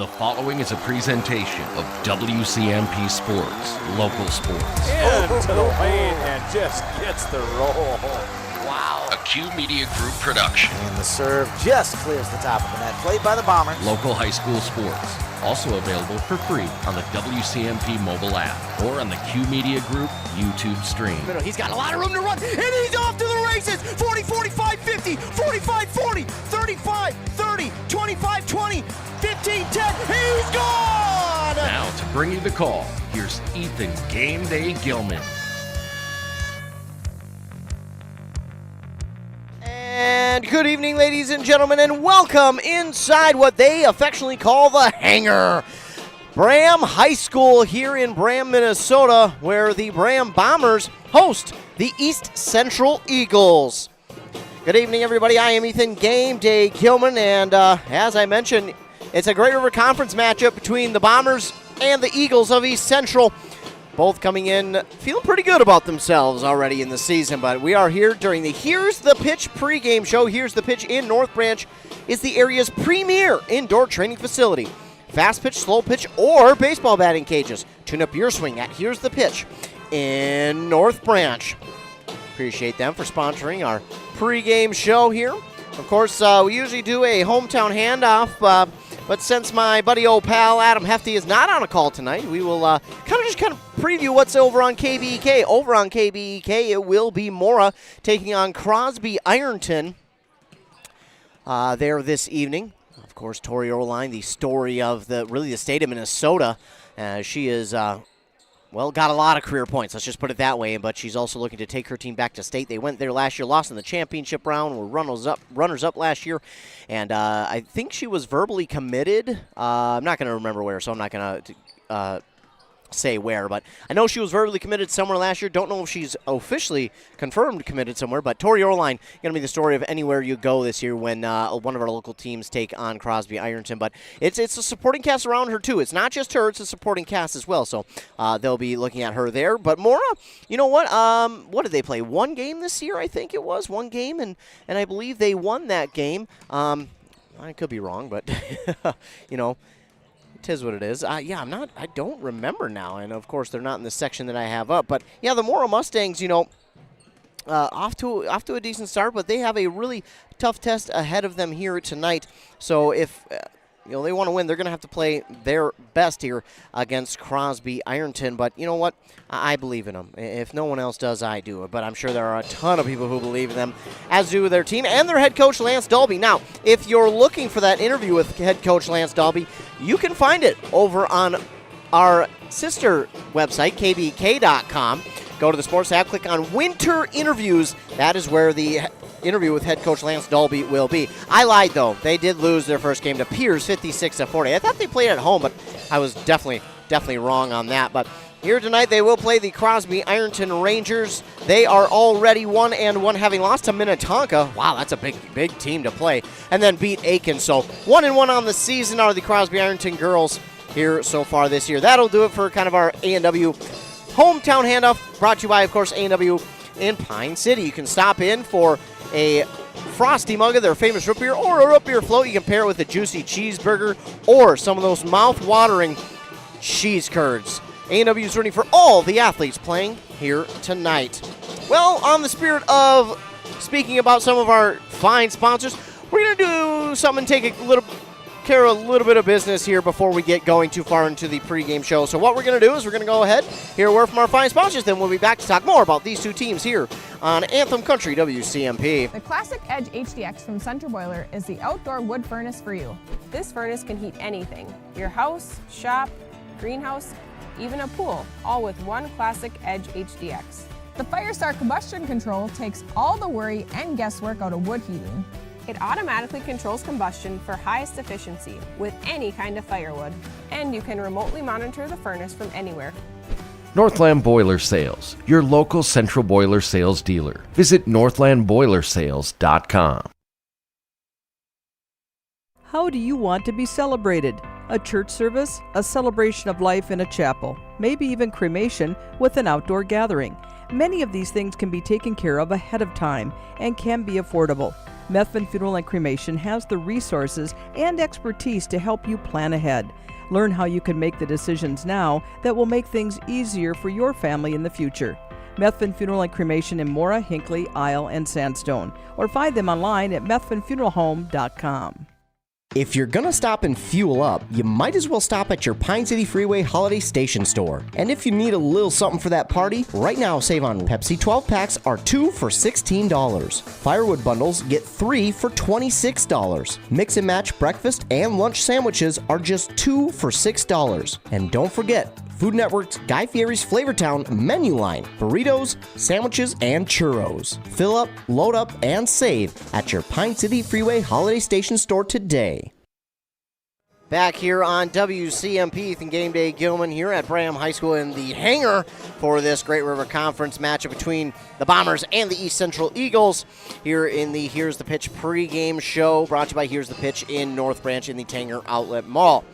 The following is a presentation of WCMP Sports, local sports. Into the lane and just gets the roll. Wow. A Q Media Group production. And the serve just clears the top of the net. Played by the Bombers. Local high school sports. Also available for free on the WCMP mobile app or on the Q Media Group YouTube stream. He's got a lot of room to run, and he's off to the races. 40, 45, 50, 45, 40, 35, 30, 25, 20, 15, 10. He's gone! Now to bring you the call, here's Ethan Game Day Gilman. And good evening, ladies and gentlemen, and welcome inside what they affectionately call the hangar. Braham High School here in Braham, Minnesota, where the Braham Bombers host the East Central Eagles. Good evening, everybody. I am Ethan Game Day Gilman, and as I mentioned, it's a Great River Conference matchup between the Bombers and the Eagles of East Central. Both coming in feeling pretty good about themselves already in the season, but we are here during the Here's the Pitch pregame show. Here's the Pitch in North Branch is the area's premier indoor training facility. Fast pitch, slow pitch, or baseball batting cages. Tune up your swing at Here's the Pitch in North Branch. Appreciate them for sponsoring our pregame show here. Of course, we usually do a hometown handoff, but since my buddy old pal Adam Hefty is not on a call tonight, we will kind of preview what's over on KBEK. Over on KBEK, it will be Mora taking on Crosby Ironton there this evening. Of course, Tori Orline, the story of the state of Minnesota. She is got a lot of career points, let's just put it that way, but she's also looking to take her team back to state. They went there last year, lost in the championship round, were runners up last year, and I think she was verbally committed. I'm not going to remember where, so I'm not going to say where, but I know she was verbally committed somewhere last year. Don't know if she's officially confirmed committed somewhere, but Tori Orline going to be the story of anywhere you go this year when one of our local teams take on Crosby Ironton. But it's a supporting cast around her too. It's not just her; it's a supporting cast as well. So they'll be looking at her there. But Mora, you know what? What did they play? One game this year, I think it was one game, and I believe they won that game. I could be wrong, but you know. Tis what it is. I don't remember now, and of course they're not in the section that I have up. But yeah, the Mora Mustangs, off to a decent start, but they have a really tough test ahead of them here tonight. So if they want to win, they're going to have to play their best here against Crosby Ironton. But you know what? I believe in them. If no one else does, I do. But I'm sure there are a ton of people who believe in them, as do their team and their head coach, Lance Dalby. Now, if you're looking for that interview with head coach Lance Dalby, you can find it over on our sister website, kbk.com. Go to the sports tab, click on Winter Interviews. That is where the interview with head coach Lance Dalby will be. I lied, though. They did lose their first game to Pierce, 56-40. I thought they played at home, but I was definitely wrong on that. But here tonight, they will play the Crosby Ironton Rangers. They are already 1-1, having lost to Minnetonka. Wow, that's a big team to play. And then beat Aiken. So 1-1 on the season are the Crosby Ironton girls here so far this year. That'll do it for kind of our A&W hometown handoff, brought to you by, of course, A&W in Pine City. You can stop in for a frosty mug of their famous root beer or a root beer float. You can pair it with a juicy cheeseburger or some of those mouth-watering cheese curds. A&W is rooting for all the athletes playing here tonight. Well, on the spirit of speaking about some of our fine sponsors, we're going to do something, take a little bit of business here before we get going too far into the pregame show. So what we're going to do is we're going to go ahead, hear a word from our fine sponsors, then we'll be back to talk more about these two teams here on Anthem Country WCMP. The Classic Edge HDX from Center Boiler is the outdoor wood furnace for you. This furnace can heat anything, your house, shop, greenhouse, even a pool, all with one Classic Edge HDX. The Firestar combustion control takes all the worry and guesswork out of wood heating. It automatically controls combustion for highest efficiency with any kind of firewood, and you can remotely monitor the furnace from anywhere. Northland Boiler Sales, your local central boiler sales dealer. Visit northlandboilersales.com. How do you want to be celebrated? A church service, a celebration of life in a chapel, maybe even cremation with an outdoor gathering. Many of these things can be taken care of ahead of time and can be affordable. Methvin Funeral and Cremation has the resources and expertise to help you plan ahead. Learn how you can make the decisions now that will make things easier for your family in the future. Methvin Funeral and Cremation in Mora, Hinckley, Isle, and Sandstone. Or find them online at methvinfuneralhome.com. If you're gonna stop and fuel up, you might as well stop at your Pine City Freeway Holiday Station store. And if you need a little something for that party, right now save on Pepsi 12 packs are 2 for $16. Firewood bundles get 3 for $26. Mix and match breakfast and lunch sandwiches are just 2 for $6. And don't forget, Food Network's Guy Fieri's Flavortown menu line, burritos, sandwiches, and churros. Fill up, load up, and save at your Pine City Freeway Holiday Station store today. Back here on WCMP, Ethan Game Day Gilman here at Braham High School in the hangar for this Great River Conference matchup between the Bombers and the East Central Eagles here in the Here's the Pitch pregame show, brought to you by Here's the Pitch in North Branch in the Tanger Outlet Mall.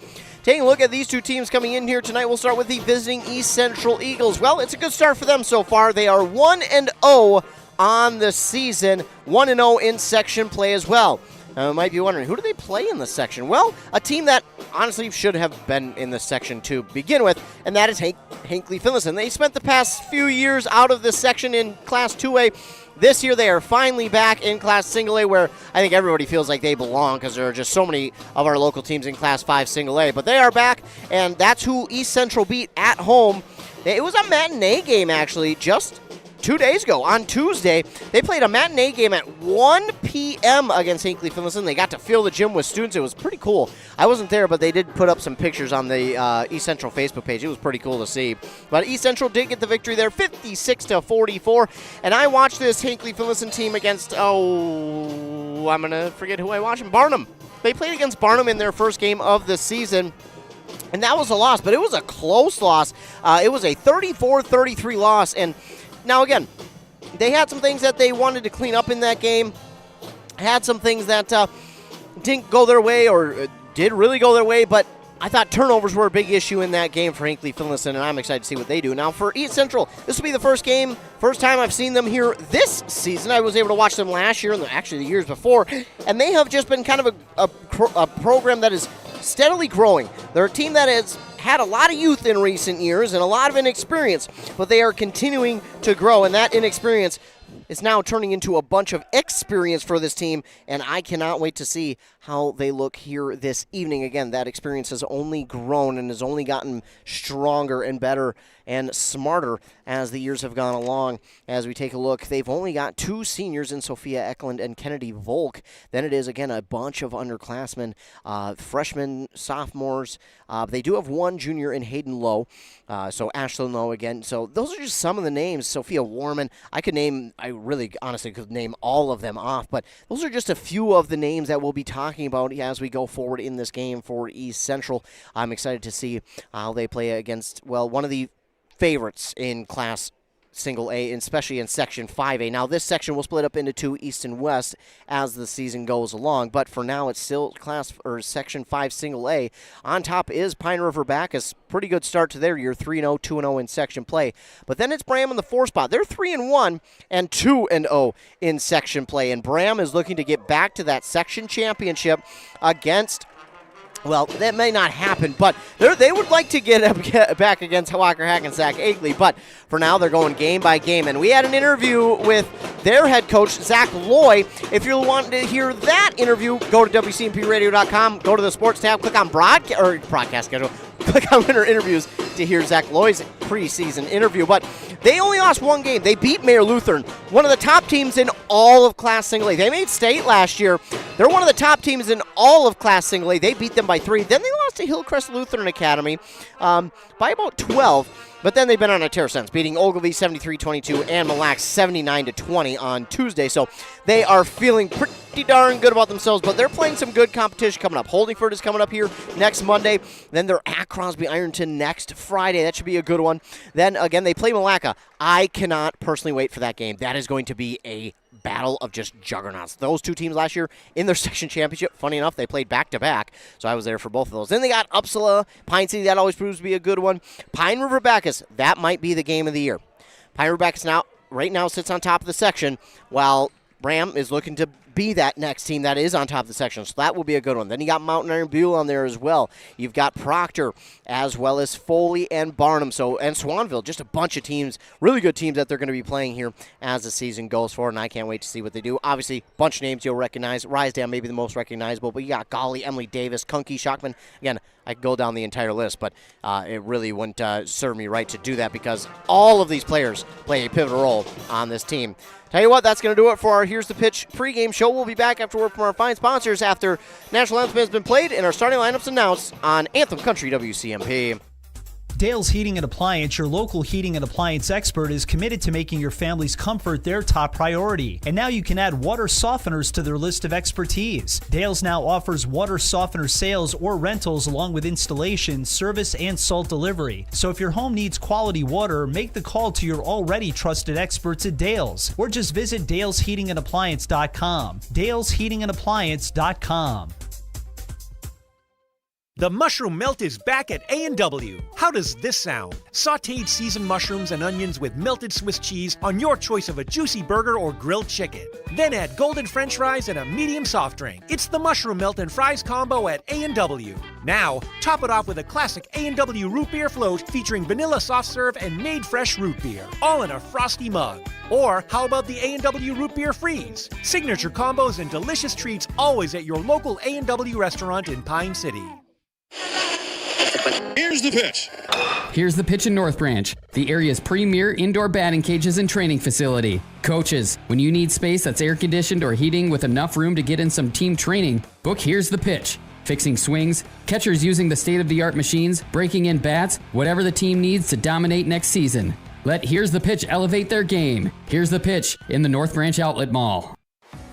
Taking a look at these two teams coming in here tonight, we'll start with the visiting East Central Eagles. Well, it's a good start for them so far. They are 1-0 on the season, 1-0 in section play as well. Now, you might be wondering, who do they play in the section? Well, a team that honestly should have been in the section to begin with, and that is Hinckley Finlayson. They spent the past few years out of this section in Class 2A. This year they are finally back in Class Single A, where I think everybody feels like they belong because there are just so many of our local teams in Class 5 Single A. But they are back, and that's who East Central beat at home. It was a matinee game, actually, just 2 days ago. On Tuesday, they played a matinee game at 1 p.m. against Hinckley Finlayson. They got to fill the gym with students. It was pretty cool. I wasn't there, but they did put up some pictures on the East Central Facebook page. It was pretty cool to see. But East Central did get the victory there, 56-44. And I watched this Hinckley Finlayson team against, I'm going to forget who I watched. Barnum. They played against Barnum in their first game of the season. And that was a loss, but it was a close loss. It was a 34-33 loss. And now, again, they had some things that they wanted to clean up in that game, had some things that didn't go their way or did really go their way, but I thought turnovers were a big issue in that game for Hinckley Finlayson, and I'm excited to see what they do. Now, for East Central, this will be the first time I've seen them here this season. I was able to watch them last year and actually the years before, and they have just been kind of a program that is steadily growing. They're a team that has had a lot of youth in recent years and a lot of inexperience, but they are continuing to grow, and that inexperience is now turning into a bunch of experience for this team, and I cannot wait to see how they look here this evening. Again, that experience has only grown and has only gotten stronger and better and smarter as the years have gone along. As we take a look, they've only got 2 seniors in Sophia Eklund and Kennedy Volk. Then it is, again, a bunch of underclassmen, freshmen, sophomores. They do have 1 junior in Hayden Lowe, so Ashlyn Lowe again. So those are just some of the names. Sophia Warman, I really honestly could name all of them off, but those are just a few of the names that we'll be talking about as we go forward in this game for East Central. I'm excited to see how they play against, one of the favorites in Class Single A, especially in Section 5A. Now, this section will split up into 2, East and West, as the season goes along, but for now, it's still Section 5 Single A. On top is Pine River Bacchus. Pretty good start to their year, 3-0, 2-0 in section play. But then it's Braham in the 4 spot. They're 3-1 and 2-0 in section play, and Braham is looking to get back to that section championship against, that may not happen, but they would like to get back against Walker Hackensack Akeley. But for now, they're going game by game. And we had an interview with their head coach, Zach Loy. If you're wanting to hear that interview, go to WCMPradio.com, go to the sports tab, click on broadcast schedule, click on winter interviews to hear Zach Loy's preseason interview. But they only lost 1 game. They beat Mayor Lutheran, one of the top teams in all of Class Single A. They made state last year. They're one of the top teams in all of Class Single A. They beat them by 3. Then they lost to Hillcrest Lutheran Academy by about 12. But then they've been on a tear since, beating Ogilvie 73-22 and Mille Lacs 79-20 on Tuesday. So they are feeling pretty darn good about themselves, but they're playing some good competition coming up. Holdingford is coming up here next Monday. Then they're at Crosby Ironton next Friday. That should be a good one. Then, again, they play Malacca. I cannot personally wait for that game. That is going to be a battle of just juggernauts. Those 2 teams last year in their section championship, funny enough, they played back-to-back, so I was there for both of those. Then they got Uppsala, Pine City. That always proves to be a good one. Pine River Bacchus, that might be the game of the year. Pine River Bacchus right now sits on top of the section, while Braham is looking to be that next team that is on top of the section. So that will be a good one. Then you got Mountain Iron Buell on there as well. You've got Proctor as well as Foley and Barnum. And Swanville, just a bunch of teams, really good teams that they're going to be playing here as the season goes forward, and I can't wait to see what they do. Obviously, a bunch of names you'll recognize. Rysdale may be the most recognizable, but you got Golly, Emily Davis, Kunke, Shockman. Again, I could go down the entire list, but it really wouldn't serve me right to do that because all of these players play a pivotal role on this team. Tell you what, that's going to do it for our Here's the Pitch pregame show. We'll be back after word from our fine sponsors after National Anthem has been played and our starting lineups announced on Anthem Country WCMP. Dale's Heating and Appliance, your local heating and appliance expert, is committed to making your family's comfort their top priority. And now you can add water softeners to their list of expertise. Dale's now offers water softener sales or rentals along with installation, service, and salt delivery. So if your home needs quality water, make the call to your already trusted experts at Dale's or just visit dalesheatingandappliance.com. dalesheatingandappliance.com. The mushroom melt is back at A&W. How does this sound? Sautéed seasoned mushrooms and onions with melted Swiss cheese on your choice of a juicy burger or grilled chicken. Then add golden French fries and a medium soft drink. It's the mushroom melt and fries combo at A&W. Now, top it off with a classic A&W root beer float featuring vanilla soft serve and made fresh root beer, all in a frosty mug. Or how about the A&W root beer freeze? Signature combos and delicious treats always at your local A&W restaurant in Pine City. Here's the pitch. Here's the pitch in North Branch, the area's premier indoor batting cages and training facility. Coaches, when you need space that's air conditioned or heating with enough room to get in some team training, book Here's the Pitch. Fixing swings, catchers using the state-of-the-art machines, breaking in bats, whatever the team needs to dominate next season. Let Here's the Pitch elevate their game. Here's the Pitch in the North Branch Outlet Mall.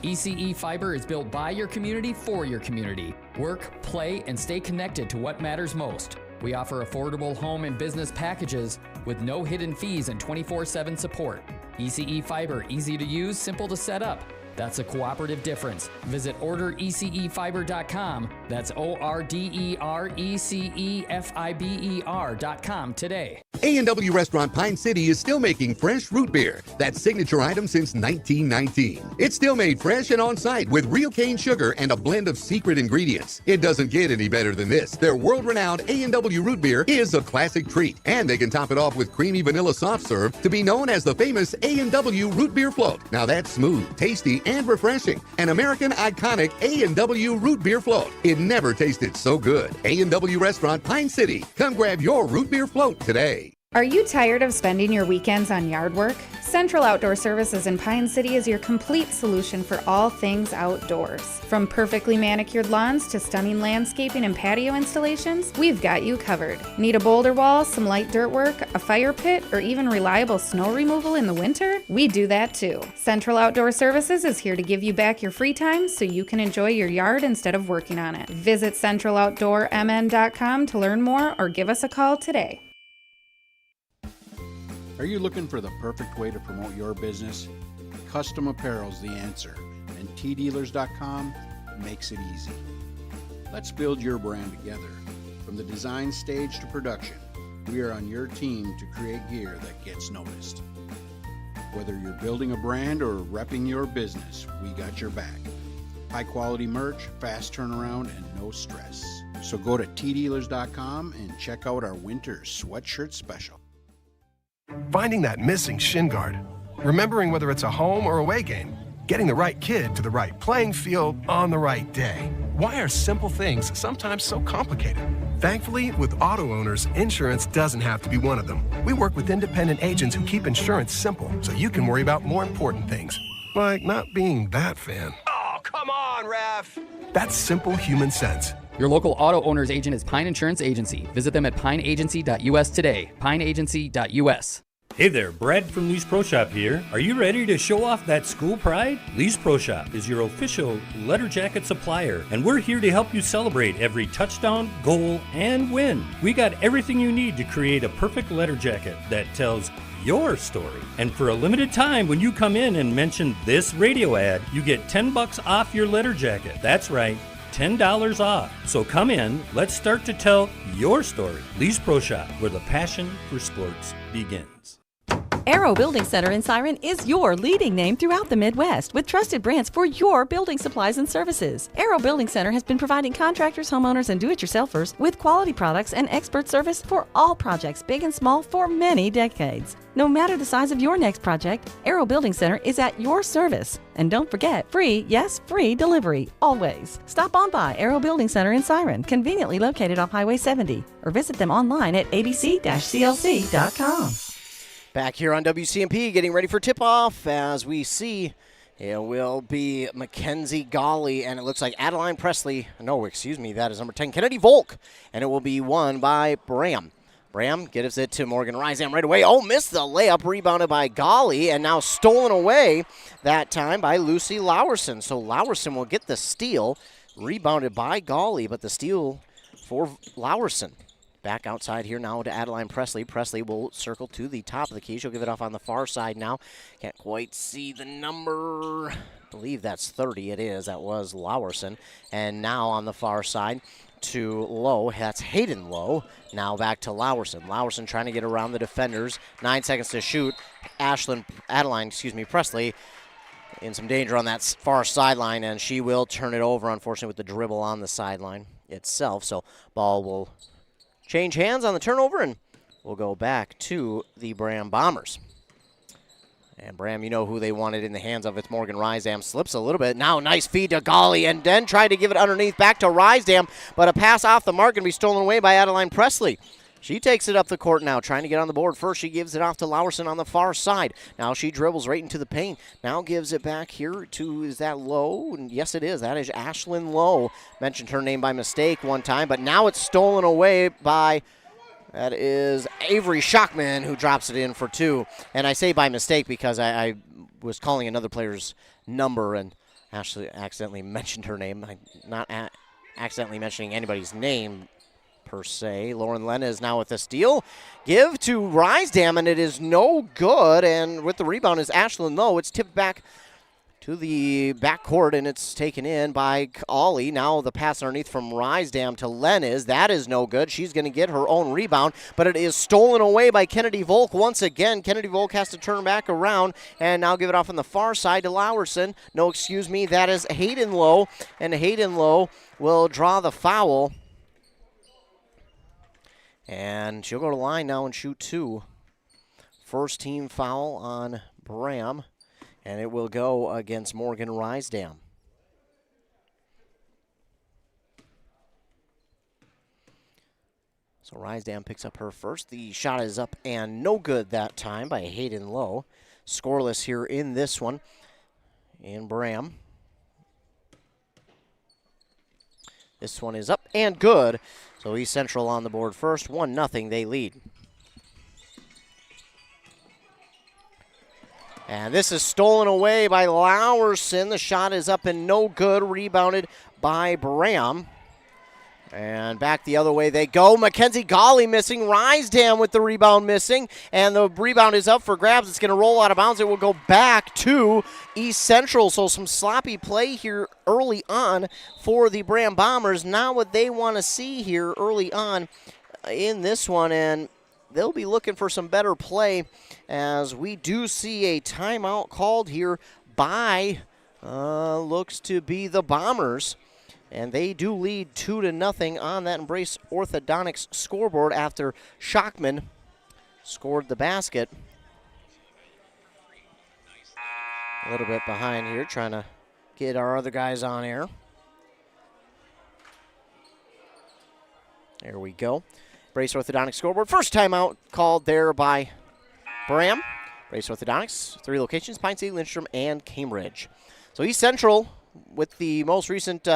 ECE Fiber is built by your community for your community. Work, play, and stay connected to what matters most. We offer affordable home and business packages with no hidden fees and 24/7 support. ECE Fiber, easy to use, simple to set up. That's a cooperative difference. Visit orderecefiber.com. That's orderecefiber.com today. A&W Restaurant Pine City is still making fresh root beer. That signature item since 1919. It's still made fresh and on site with real cane sugar and a blend of secret ingredients. It doesn't get any better than this. Their world-renowned A&W root beer is a classic treat, and they can top it off with creamy vanilla soft serve to be known as the famous A&W root beer float. Now that's smooth, tasty, and refreshing. An American iconic A&W root beer float. It never tasted so good. A&W Restaurant Pine City. Come grab your root beer float today. Are you tired of spending your weekends on yard work? Central Outdoor Services in Pine City is your complete solution for all things outdoors. From perfectly manicured lawns to stunning landscaping and patio installations, we've got you covered. Need a boulder wall, some light dirt work, a fire pit, or even reliable snow removal in the winter? We do that too. Central Outdoor Services is here to give you back your free time so you can enjoy your yard instead of working on it. Visit centraloutdoormn.com to learn more or give us a call today. Are you looking for the perfect way to promote your business? Custom apparel's the answer, and tdealers.com makes it easy. Let's build your brand together. From the design stage to production, we are on your team to create gear that gets noticed. Whether you're building a brand or repping your business, we got your back. High quality merch, fast turnaround, and no stress. So go to tdealers.com and check out our winter sweatshirt special. Finding that missing shin guard, remembering whether it's a home or away game, getting the right kid to the right playing field on the right day. Why are simple things sometimes so complicated? Thankfully, with auto owners, insurance doesn't have to be one of them. We work with independent agents who keep insurance simple so you can worry about more important things, like not being that fan. Oh, come on, ref! That's simple human sense. Your local auto owner's agent is Pine Insurance Agency. Visit them at pineagency.us today. pineagency.us. Hey there, Brad from Lee's Pro Shop here. Are you ready to show off that school pride? Lee's Pro Shop is your official letter jacket supplier, and we're here to help you celebrate every touchdown, goal, and win. We got everything you need to create a perfect letter jacket that tells your story. And for a limited time, when you come in and mention this radio ad, you get $10 off your letter jacket. That's right, $10 off. So come in, let's start to tell your story. Lee's Pro Shop, where the passion for sports begins. Arrow Building Center in Siren is your leading name throughout the Midwest with trusted brands for your building supplies and services. Arrow Building Center has been providing contractors, homeowners, and do-it-yourselfers with quality products and expert service for all projects, big and small, for many decades. No matter the size of your next project, Arrow Building Center is at your service. And don't forget, free, yes, free delivery, always. Stop on by Arrow Building Center in Siren, conveniently located off Highway 70, or visit them online at abc-clc.com. Back here on WCMP, getting ready for tip-off as we see it will be Mackenzie Golly, and it looks like Adeline Presley. No, excuse me, that is number 10, Kennedy Volk, and it will be won by Braham. Braham gives it to Morgan Rysam right away. Oh, missed the layup, rebounded by Golly, and now stolen away that time by Lucy Lowerson. So Lowerson will get the steal, rebounded by Golly, but the steal for Lowerson. Back outside here now to Adeline Presley. Presley will circle to the top of the key. She'll give it off on the far side now. Can't quite see the number. I believe that's 30. It is. That was Lowerson. And now on the far side to Lowe. That's Hayden Lowe. Now back to Lowerson. Lowerson trying to get around the defenders. 9 seconds to shoot. Adeline Presley in some danger on that far sideline, and she will turn it over, unfortunately, with the dribble on the sideline itself. So ball will change hands on the turnover, and we'll go back to the Braham Bombers. And Braham, you know who they wanted in the hands of. It's Morgan Rysam. Slips a little bit. Now nice feed to Golly, and then tried to give it underneath back to Rysam, but a pass off the mark and be stolen away by Adeline Presley. She takes it up the court now, trying to get on the board. First, she gives it off to Lowerson on the far side. Now she dribbles right into the paint. Now gives it back here to, is that Lowe? And yes, it is. That is Ashlyn Lowe. Mentioned her name by mistake one time, but now it's stolen away by, that is Avery Schockman, who drops it in for two. And I say by mistake because I was calling another player's number and actually accidentally mentioned her name. I'm not accidentally mentioning anybody's name per se. Lauren Lena is now with the steal. Give to Rysam, and it is no good. And with the rebound is Ashlyn Lowe. It's tipped back to the backcourt, and it's taken in by Ollie. Now the pass underneath from Rysam to Lenez. That is no good. She's going to get her own rebound, but it is stolen away by Kennedy Volk once again. Kennedy Volk has to turn back around and now give it off on the far side to Lowerson. No, excuse me, that is Hayden Lowe, and Hayden Lowe will draw the foul. And she'll go to the line now and shoot two. First team foul on Braham, and it will go against Morgan Rysam. So Rysam picks up her first. The shot is up and no good that time by Hayden Lowe. Scoreless here in this one in Braham. This one is up and good. So East Central on the board first. 1-0, they lead. And this is stolen away by Lowerson. The shot is up and no good. Rebounded by Braham. And back the other way they go. Mackenzie Golly missing. Rysam with the rebound missing. And the rebound is up for grabs. It's going to roll out of bounds. It will go back to East Central. So some sloppy play here early on for the Braham Bombers. Not what they want to see here early on in this one. And they'll be looking for some better play as we do see a timeout called here by, looks to be the Bombers. And they do lead 2-0 on that Embrace Orthodontics scoreboard after Schockman scored the basket. A little bit behind here, trying to get our other guys on air. There we go. Embrace Orthodontics scoreboard. First timeout called there by Braham. Embrace Orthodontics, 3 locations, Pine City, Lindstrom, and Cambridge. So East Central with the most recent...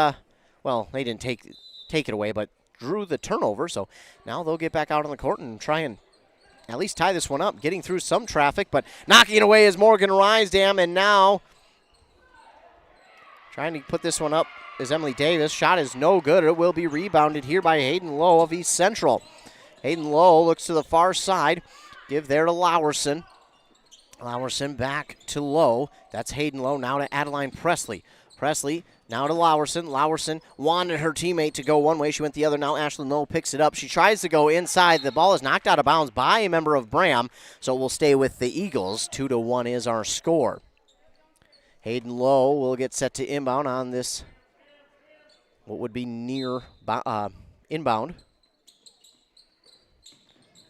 well, they didn't take it away, but drew the turnover. So now they'll get back out on the court and try and at least tie this one up, getting through some traffic. But knocking it away is Morgan Rysam, and now trying to put this one up is Emily Davis. Shot is no good. It will be rebounded here by Hayden Lowe of East Central. Hayden Lowe looks to the far side. Give there to Lowerson. Lowerson back to Lowe. That's Hayden Lowe now to Adeline Presley. Presley now to Lowerson. Lowerson wanted her teammate to go one way. She went the other. Now Ashlyn Lowe picks it up. She tries to go inside. The ball is knocked out of bounds by a member of Braham, so it will stay with the Eagles. 2-1 is our score. Hayden Lowe will get set to inbound on this, what would be near inbound.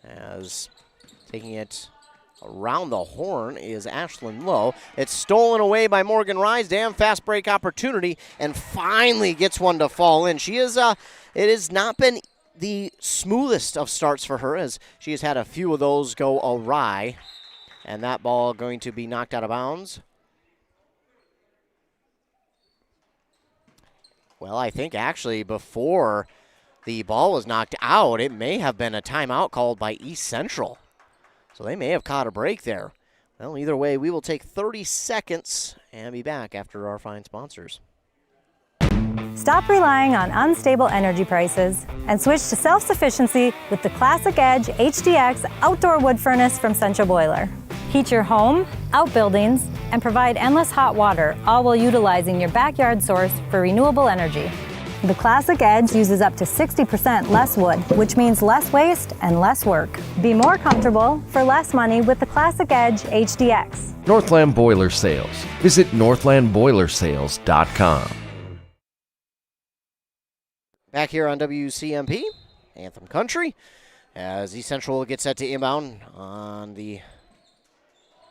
As taking it around the horn is Ashlyn Lowe. It's stolen away by Morgan Rysdam. Fast break opportunity, and finally gets one to fall in. She is, it has not been the smoothest of starts for her, as she has had a few of those go awry. And that ball going to be knocked out of bounds. Well, I think actually before the ball was knocked out, it may have been a timeout called by East Central. So they may have caught a break there. Well, either way, we will take 30 seconds and be back after our fine sponsors. Stop relying on unstable energy prices and switch to self-sufficiency with the Classic Edge HDX outdoor wood furnace from Central Boiler. Heat your home, outbuildings, and provide endless hot water, all while utilizing your backyard source for renewable energy. The Classic Edge uses up to 60% less wood, which means less waste and less work. Be more comfortable for less money with the Classic Edge HDX. Northland Boiler Sales. Visit northlandboilersales.com. Back here on WCMP, Anthem Country, as East Central gets set to inbound on the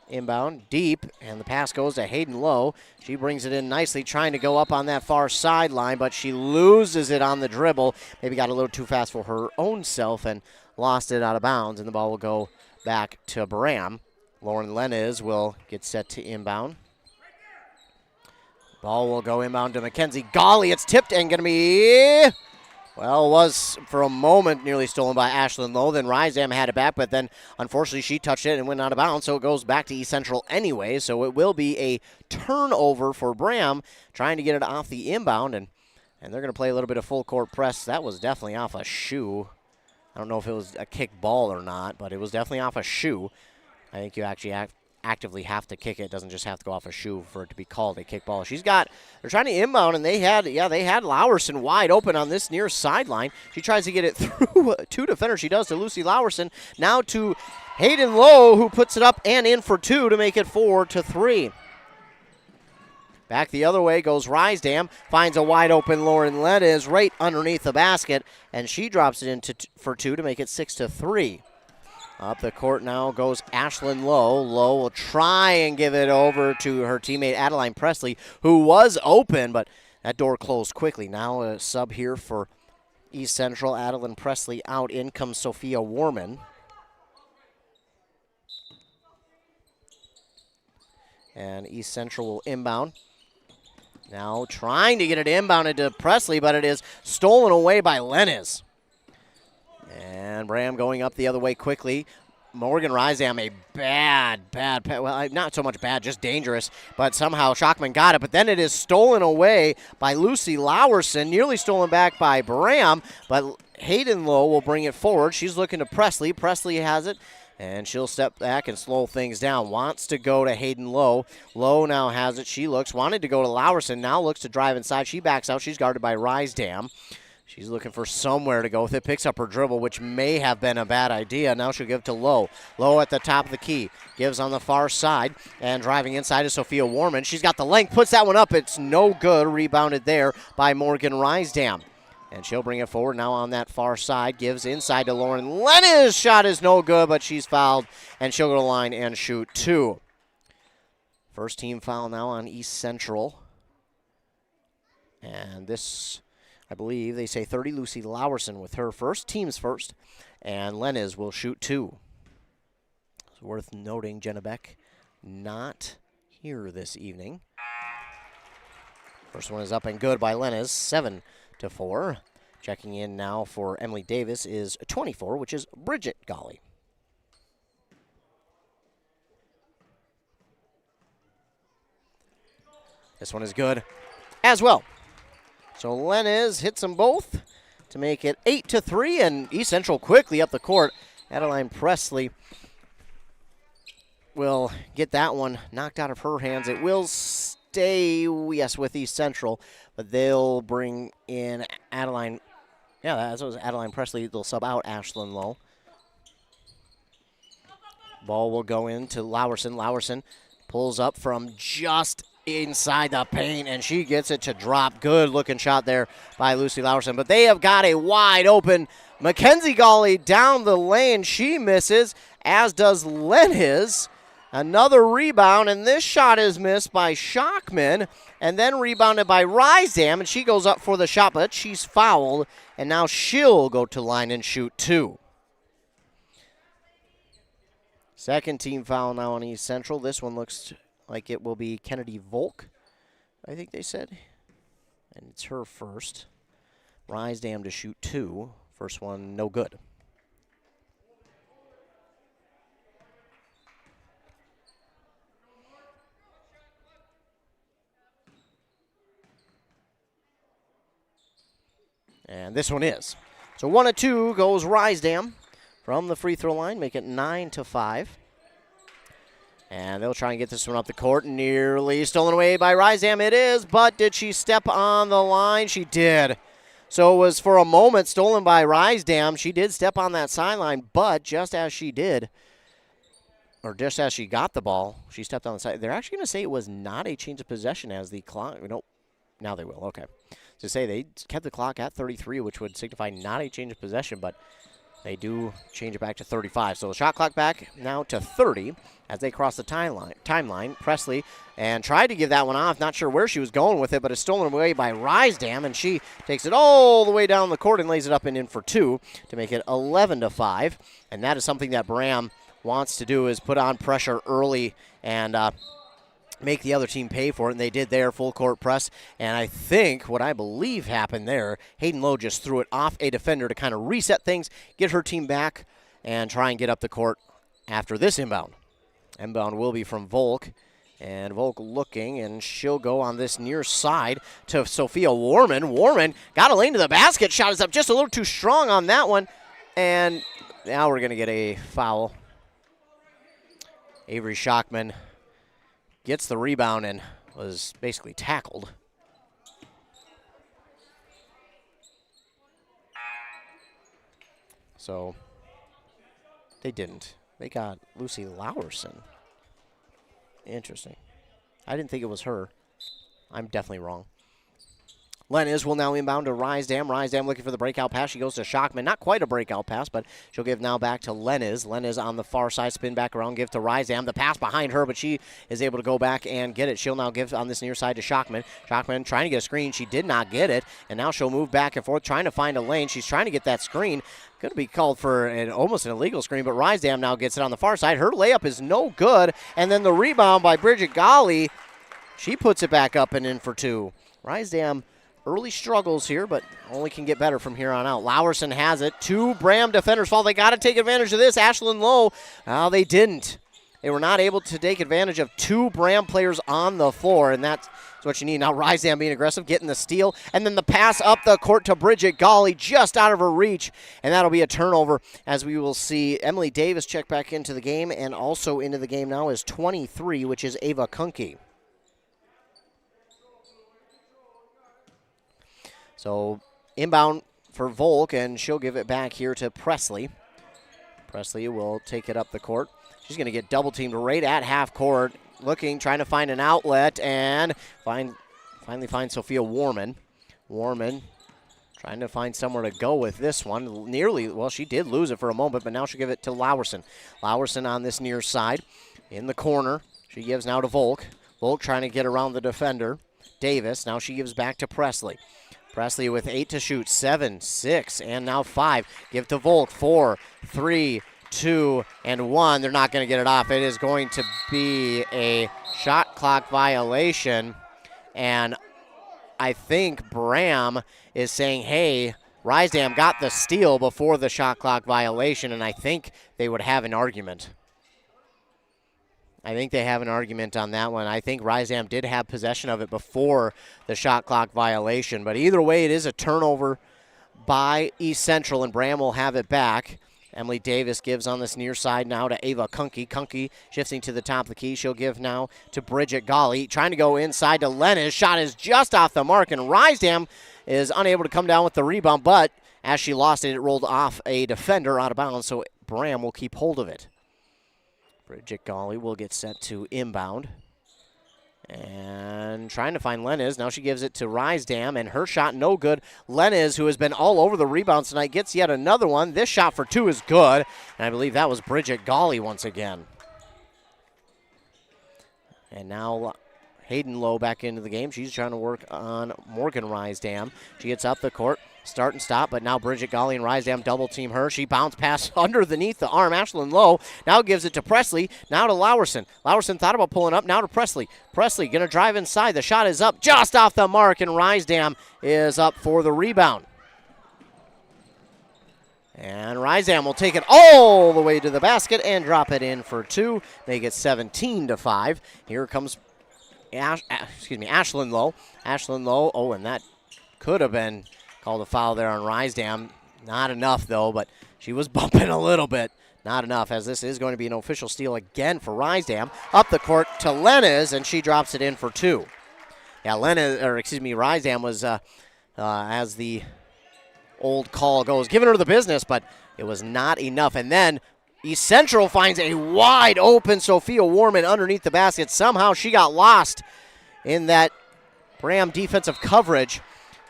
inbound deep, and the pass goes to Hayden Lowe. She brings it in nicely, trying to go up on that far sideline, but she loses it on the dribble. Maybe got a little too fast for her own self and lost it out of bounds, and the ball will go back to Braham. Lauren Lenez will get set to inbound. Ball will go inbound to Mackenzie Golly. It's tipped and going to be... Well, it was for a moment nearly stolen by Ashlyn Lowe. Then Rysdam had it back, but then unfortunately she touched it and went out of bounds, so it goes back to East Central anyway. So it will be a turnover for Braham, trying to get it off the inbound, and they're going to play a little bit of full court press. That was definitely off a shoe. I don't know if it was a kick ball or not, but it was definitely off a shoe. I think you actually actively have to kick it. It doesn't just have to go off a shoe for it to be called a kick ball. They're trying to inbound, and they had Lowerson wide open on this near sideline. She tries to get it through two defenders. She does to Lucy Lowerson. Now to Hayden Lowe, who puts it up and in for two to make it 4-3. Back the other way goes Rysdam, finds a wide open Lauren Lenez right underneath the basket, and she drops it for two to make it 6-3. Up the court now goes Ashlyn Lowe. Lowe will try and give it over to her teammate Adeline Presley, who was open, but that door closed quickly. Now a sub here for East Central. Adeline Presley out. In comes Sophia Warman. And East Central will inbound. Now trying to get it inbounded to Presley, but it is stolen away by Lenez. And Braham going up the other way quickly. Morgan Rysdam, a bad, well, not so much bad, just dangerous, but somehow Shockman got it. But then it is stolen away by Lucy Lowerson, nearly stolen back by Braham, but Hayden Lowe will bring it forward. She's looking to Presley. Presley has it, and she'll step back and slow things down. Wants to go to Hayden Lowe. Lowe now has it. She wanted to go to Lowerson, now looks to drive inside. She backs out. She's guarded by Rysdam. She's looking for somewhere to go with it. Picks up her dribble, which may have been a bad idea. Now she'll give to Lowe. Lowe at the top of the key. Gives on the far side. And driving inside is Sophia Warman. She's got the length. Puts that one up. It's no good. Rebounded there by Morgan Rysdam. And she'll bring it forward now on that far side. Gives inside to Lauren Lenez. Shot is no good, but she's fouled. And she'll go to the line and shoot two. First team foul now on East Central. And this... I believe they say 30, Lucy Lowerson with her first, team's first, and Lenez will shoot two. It's worth noting Jenna Beck not here this evening. First one is up and good by Lenez, 7-4. Checking in now for Emily Davis is 24, which is Bridget Golly. This one is good as well. So Lenez hits them both to make it 8-3, and East Central quickly up the court. Adeline Presley will get that one knocked out of her hands. It will stay, yes, with East Central, but they'll bring in Adeline. Yeah, that was Adeline Presley. They'll sub out Ashlyn Lowe. Ball will go into Lowerson. Lowerson pulls up from just inside the paint, and she gets it to drop. Good looking shot there by Lucy Lowerson. But they have got a wide open Mackenzie Gawley down the lane. She misses, as does Lenhiz. Another rebound, and this shot is missed by Shockman, and then rebounded by Rysdam, and she goes up for the shot, but she's fouled, and now she'll go to line and shoot 2. Second team foul now on East Central. This one looks like it will be Kennedy Volk, I think they said. And it's her first. Rysdam to shoot 2. First one, no good. And this one is. So 1 of 2 goes Rysdam from the free throw line, make it 9-5. And they'll try and get this one up the court. Nearly stolen away by Rysdam. It is, but did she step on the line? She did. So it was for a moment stolen by Rysdam. She did step on that sideline, but just as she did, or just as she got the ball, she stepped on the side. They're actually going to say it was not a change of possession as the clock. Nope. Now they will. Okay. To say they kept the clock at 33, which would signify not a change of possession, but they do change it back to 35. So the shot clock back now to 30 as they cross the timeline. Presley and tried to give that one off. Not sure where she was going with it, but it's stolen away by Rysdam, and she takes it all the way down the court and lays it up and in for 2 to make it 11-5. And that is something that Braham wants to do, is put on pressure early and make the other team pay for it, and they did there, full court press. And I think what I believe happened there, Hayden Lowe just threw it off a defender to kind of reset things, get her team back, and try and get up the court after this inbound. Inbound will be from Volk, and Volk looking, and she'll go on this near side to Sophia Warman. Warman got a lane to the basket, shot is up just a little too strong on that one, and now we're going to get a foul. Avery Shockman gets the rebound and was basically tackled. So they didn't. They got Lucy Lowerson. Interesting. I didn't think it was her. I'm definitely wrong. Lenhiz will now inbound to Rysdam. Rysdam looking for the breakout pass. She goes to Shockman. Not quite a breakout pass, but she'll give now back to Lenhiz. Lenhiz on the far side, spin back around, give to Rysdam. The pass behind her, but she is able to go back and get it. She'll now give on this near side to Shockman. Shockman trying to get a screen. She did not get it, and now she'll move back and forth, trying to find a lane. She's trying to get that screen. Going to be called for almost an illegal screen, but Rysdam now gets it on the far side. Her layup is no good, and then the rebound by Bridget Gawley. She puts it back up and in for 2. Rysdam early struggles here, but only can get better from here on out. Lowerson has it. 2 Braham defenders fall. They got to take advantage of this. Ashlyn Lowe, they didn't. They were not able to take advantage of 2 Braham players on the floor, and that's what you need. Now Rysdam being aggressive, getting the steal, and then the pass up the court to Bridget Gawley, just out of her reach, and that'll be a turnover, as we will see Emily Davis check back into the game, and also into the game now is 23, which is Ava Kunke. So inbound for Volk, and she'll give it back here to Presley. Presley will take it up the court. She's going to get double-teamed right at half court, looking, trying to find an outlet, and finally find Sophia Warman. Warman trying to find somewhere to go with this one. Nearly, well, she did lose it for a moment, but now she'll give it to Lowerson. Lowerson on this near side. In the corner, she gives now to Volk. Volk trying to get around the defender. Davis, now she gives back to Presley. Presley with 8 to shoot, 7, 6, and now 5. Give to Volk, 4, 3, 2, and 1. They're not going to get it off. It is going to be a shot clock violation, and I think Braham is saying, hey, Rysdam got the steal before the shot clock violation, and I think they would have an argument. I think they have an argument on that one. I think Rysdam did have possession of it before the shot clock violation. But either way, it is a turnover by East Central, and Braham will have it back Emily Davis gives on this near side now to Ava Kunke. Kunke shifting to the top of the key. She'll give now to Bridget Golly. Trying to go inside to Lennis. Shot is just off the mark, and Rysdam is unable to come down with the rebound, but as she lost it, it rolled off a defender out of bounds, so Braham will keep hold of it. Bridget Golly will get set to inbound. And trying to find Lennis. Now she gives it to Rysdam, and her shot no good. Lennis, who has been all over the rebounds tonight, gets yet another one. This shot for two is good, and I believe that was Bridget Golly once again. And now Hayden Lowe back into the game. She's trying to work on Morgan Rysdam. She gets up the court. Start and stop, but now Bridget Golly and Rysdam double team her. She bounced past underneath the arm. Ashlyn Lowe now gives it to Presley, now to Lowerson. Lowerson thought about pulling up, now to Presley. Presley going to drive inside. The shot is up just off the mark, and Rysdam is up for the rebound. And Rysdam will take it all the way to the basket and drop it in for two. Make it 17-5. Here comes Ashlyn Lowe. Ashlyn Lowe, oh, and that could have been called a foul there on Rysdam. Not enough, though, but she was bumping a little bit. Not enough, as this is going to be an official steal again for Rysdam. Up the court to Lennis, and she drops it in for two. Yeah, Rysdam was, as the old call goes, giving her the business, but it was not enough. And then East Central finds a wide open Sophia Warman underneath the basket. Somehow she got lost in that Braham defensive coverage.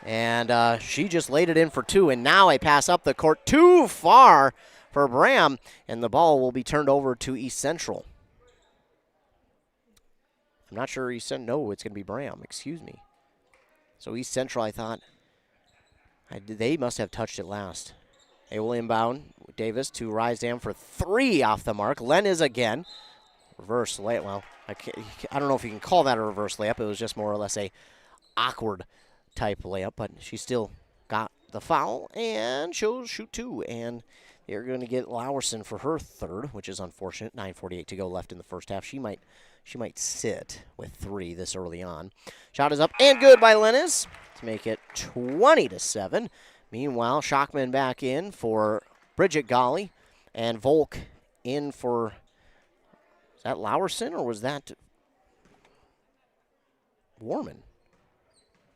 And she just laid it in for two, and now a pass up the court too far for Braham, and the ball will be turned over to East Central. I'm not sure East Central. No, it's going to be Braham. Excuse me. So East Central, I thought, they must have touched it last. They will inbound Davis to Rysdam for three off the mark. Lennis again. Reverse layup. Well, I don't know if you can call that a reverse layup. It was just more or less a awkward type layup, but she still got the foul, and she'll shoot two, and they're going to get Lowerson for her third, which is unfortunate. 9:48 to go left in the first half. She might sit with three this early on. Shot is up and good by Lennis to make it 20-7. Meanwhile, Schockman back in for Bridget Golly, and Volk in for, is that Lowerson or was that Warman?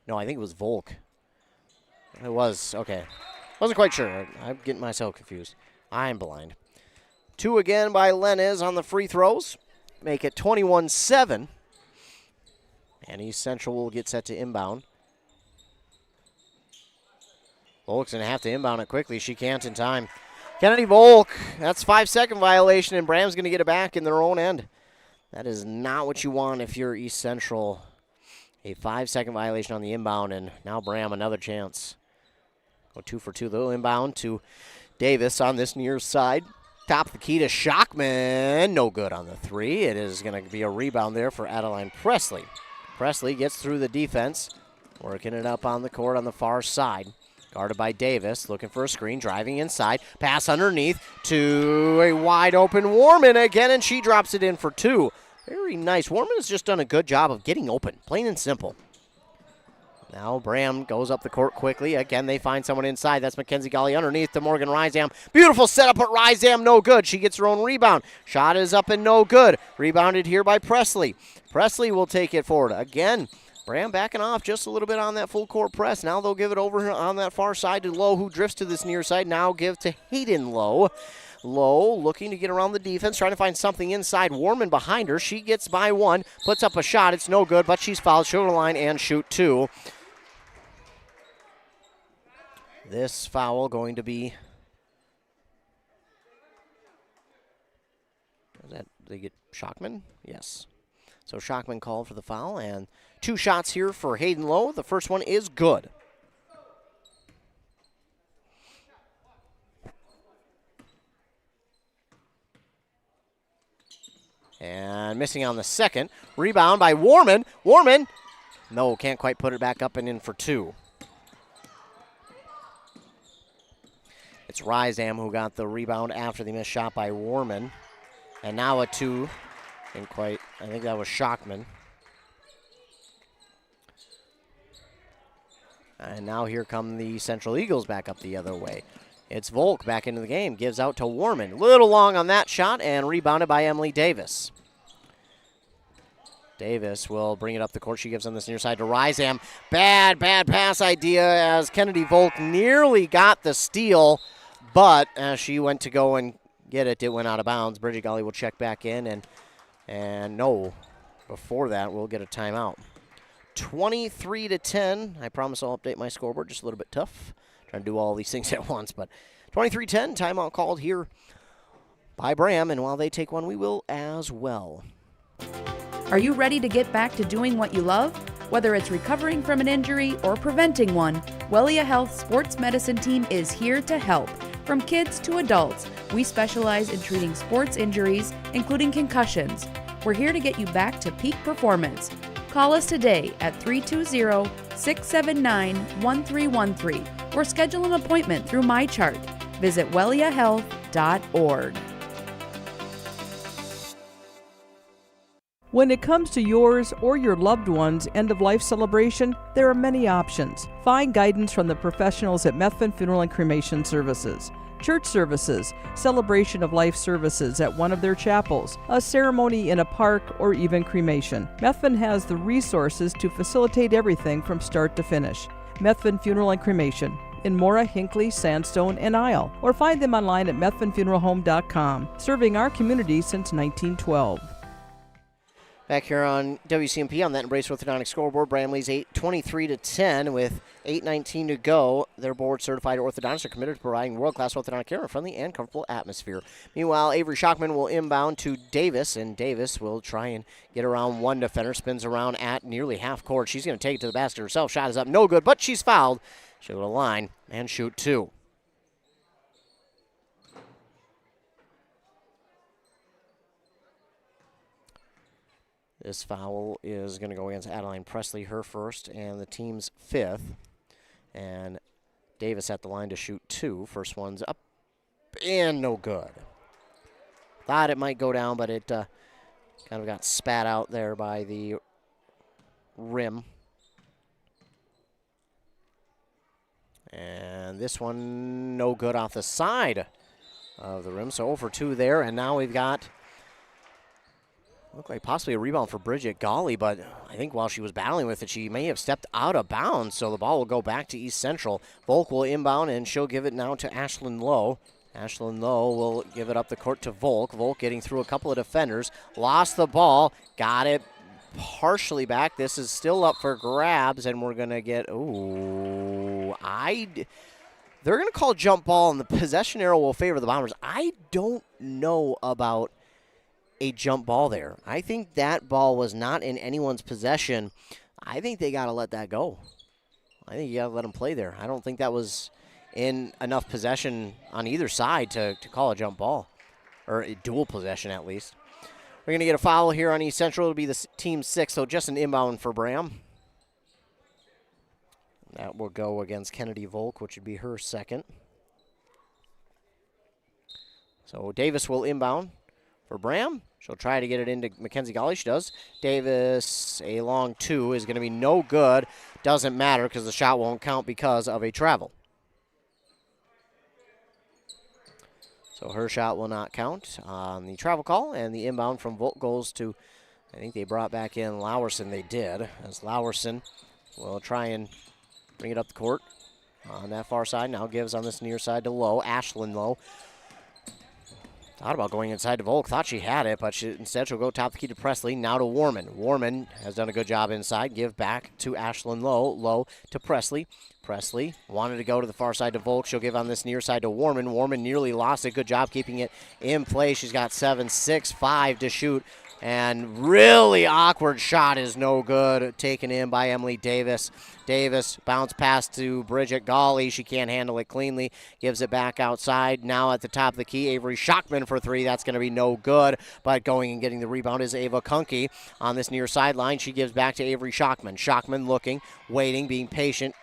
No, I think it was Volk. It was, okay. Wasn't quite sure. I'm getting myself confused. I'm blind. Two again by Lennis on the free throws. Make it 21-7. And East Central will get set to inbound. Volk's going to have to inbound it quickly. She can't in time. Kennedy Volk, that's 5-second violation, and Braham's going to get it back in their own end. That is not what you want if you're East Central. A 5-second violation on the inbound, and now Braham another chance. Go 2 for 2. They'll inbound to Davis on this near side. Top of the key to Schockman. No good on the three. It is going to be a rebound there for Adeline Presley. Presley gets through the defense, working it up on the court on the far side. Guarded by Davis, looking for a screen, driving inside. Pass underneath to a wide open Warman again, and she drops it in for two. Very nice. Warman has just done a good job of getting open, plain and simple. Now Braham goes up the court quickly. Again, they find someone inside. That's Mackenzie Golly underneath to Morgan Rysdam. Beautiful setup, but Rysdam no good. She gets her own rebound. Shot is up and no good. Rebounded here by Presley. Presley will take it forward. Again, Braham backing off just a little bit on that full court press. Now they'll give it over on that far side to Lowe, who drifts to this near side. Now give to Hayden Lowe. Lowe looking to get around the defense, trying to find something inside. Warman behind her. She gets by one, puts up a shot. It's no good, but she's fouled. Shoulder line and shoot two. This foul going to be, is that, they get Schockman? Yes. So Schockman called for the foul, and two shots here for Hayden Lowe. The first one is good. And missing on the second. Rebound by Warman. Warman, no, can't quite put it back up and in for two. It's Rysdam who got the rebound after the missed shot by Warman. And now a two. I think that was Schockman. And now here come the Central Eagles back up the other way. It's Volk back into the game. Gives out to Warman. Little long on that shot and rebounded by Emily Davis. Davis will bring it up the court. She gives on this near side to Rysam. Bad pass idea as Kennedy Volk nearly got the steal, but as she went to go and get it, it went out of bounds. Bridget Golly will check back in, and no, before that, we'll get a timeout. 23-10. I promise I'll update my scoreboard. Just a little bit tough. Trying to do all these things at once, but 23-10, timeout called here by Braham, and while they take one, we will as well. Are you ready to get back to doing what you love? Whether it's recovering from an injury or preventing one, Wellia Health Sports Medicine Team is here to help. From kids to adults, we specialize in treating sports injuries, including concussions. We're here to get you back to peak performance. Call us today at 320-679-1313 or schedule an appointment through MyChart. Visit welliahealth.org. When it comes to yours or your loved one's end-of-life celebration, there are many options. Find guidance from the professionals at Methvin Funeral and Cremation Services. Church services, celebration of life services at one of their chapels, a ceremony in a park, or even cremation. Methvin has the resources to facilitate everything from start to finish. Methvin Funeral and Cremation in Mora, Hinckley, Sandstone, and Isle, or find them online at methvinfuneralhome.com, serving our community since 1912. Back here on WCMP on that Embrace Orthodontic scoreboard, Bramley's 23-10 with 8:19 to go. Their board-certified orthodontists are committed to providing world-class orthodontic care in a friendly and comfortable atmosphere. Meanwhile, Avery Schockman will inbound to Davis, and Davis will try and get around one defender. Spins around at nearly half court. She's going to take it to the basket herself. Shot is up, no good, but she's fouled. She'll go to the line and shoot two. This foul is going to go against Adeline Presley, her first, and the team's fifth. And Davis at the line to shoot two. First one's up and no good. Thought it might go down, but it kind of got spat out there by the rim. And this one no good off the side of the rim. So 0 for 2 there, and now we've got looked like possibly a rebound for Bridget Golly, but I think while she was battling with it, she may have stepped out of bounds, so the ball will go back to East Central. Volk will inbound, and she'll give it now to Ashlyn Lowe. Ashlyn Lowe will give it up the court to Volk. Volk getting through a couple of defenders. Lost the ball. Got it partially back. This is still up for grabs, and we're going to get, they're going to call jump ball, and the possession arrow will favor the Bombers. I don't know about a jump ball there. I think that ball was not in anyone's possession. I think they got to let that go. I think you got to let them play there. I don't think that was in enough possession on either side to call a jump ball, or a dual possession at least. We're going to get a foul here on East Central. It'll be the team 6, so just an inbound for Braham. That will go against Kennedy Volk, which would be her second. So Davis will inbound for Braham. She'll try to get it into Mackenzie Golly. She does. Davis, a long two, is going to be no good. Doesn't matter because the shot won't count because of a travel. So her shot will not count on the travel call, and the inbound from Volt goes to, I think they brought back in Lowerson. They did, as Lowerson will try and bring it up the court on that far side. Now gives on this near side to Lowe, Ashlyn Lowe. Thought about going inside to Volk. Thought she had it, but instead she'll go top the key to Presley. Now to Warman. Warman has done a good job inside. Give back to Ashlyn Lowe. Lowe to Presley. Presley wanted to go to the far side to Volk. She'll give on this near side to Warman. Warman nearly lost it. Good job keeping it in play. She's got 7, 6, 5 to shoot. And really awkward shot is no good. Taken in by Emily Davis. Davis bounce pass to Bridget Golly. She can't handle it cleanly. Gives it back outside. Now at the top of the key, Avery Schockman for 3. That's going to be no good. But going and getting the rebound is Ava Kunke on this near sideline. She gives back to Avery Schockman. Schockman looking, waiting, being patient.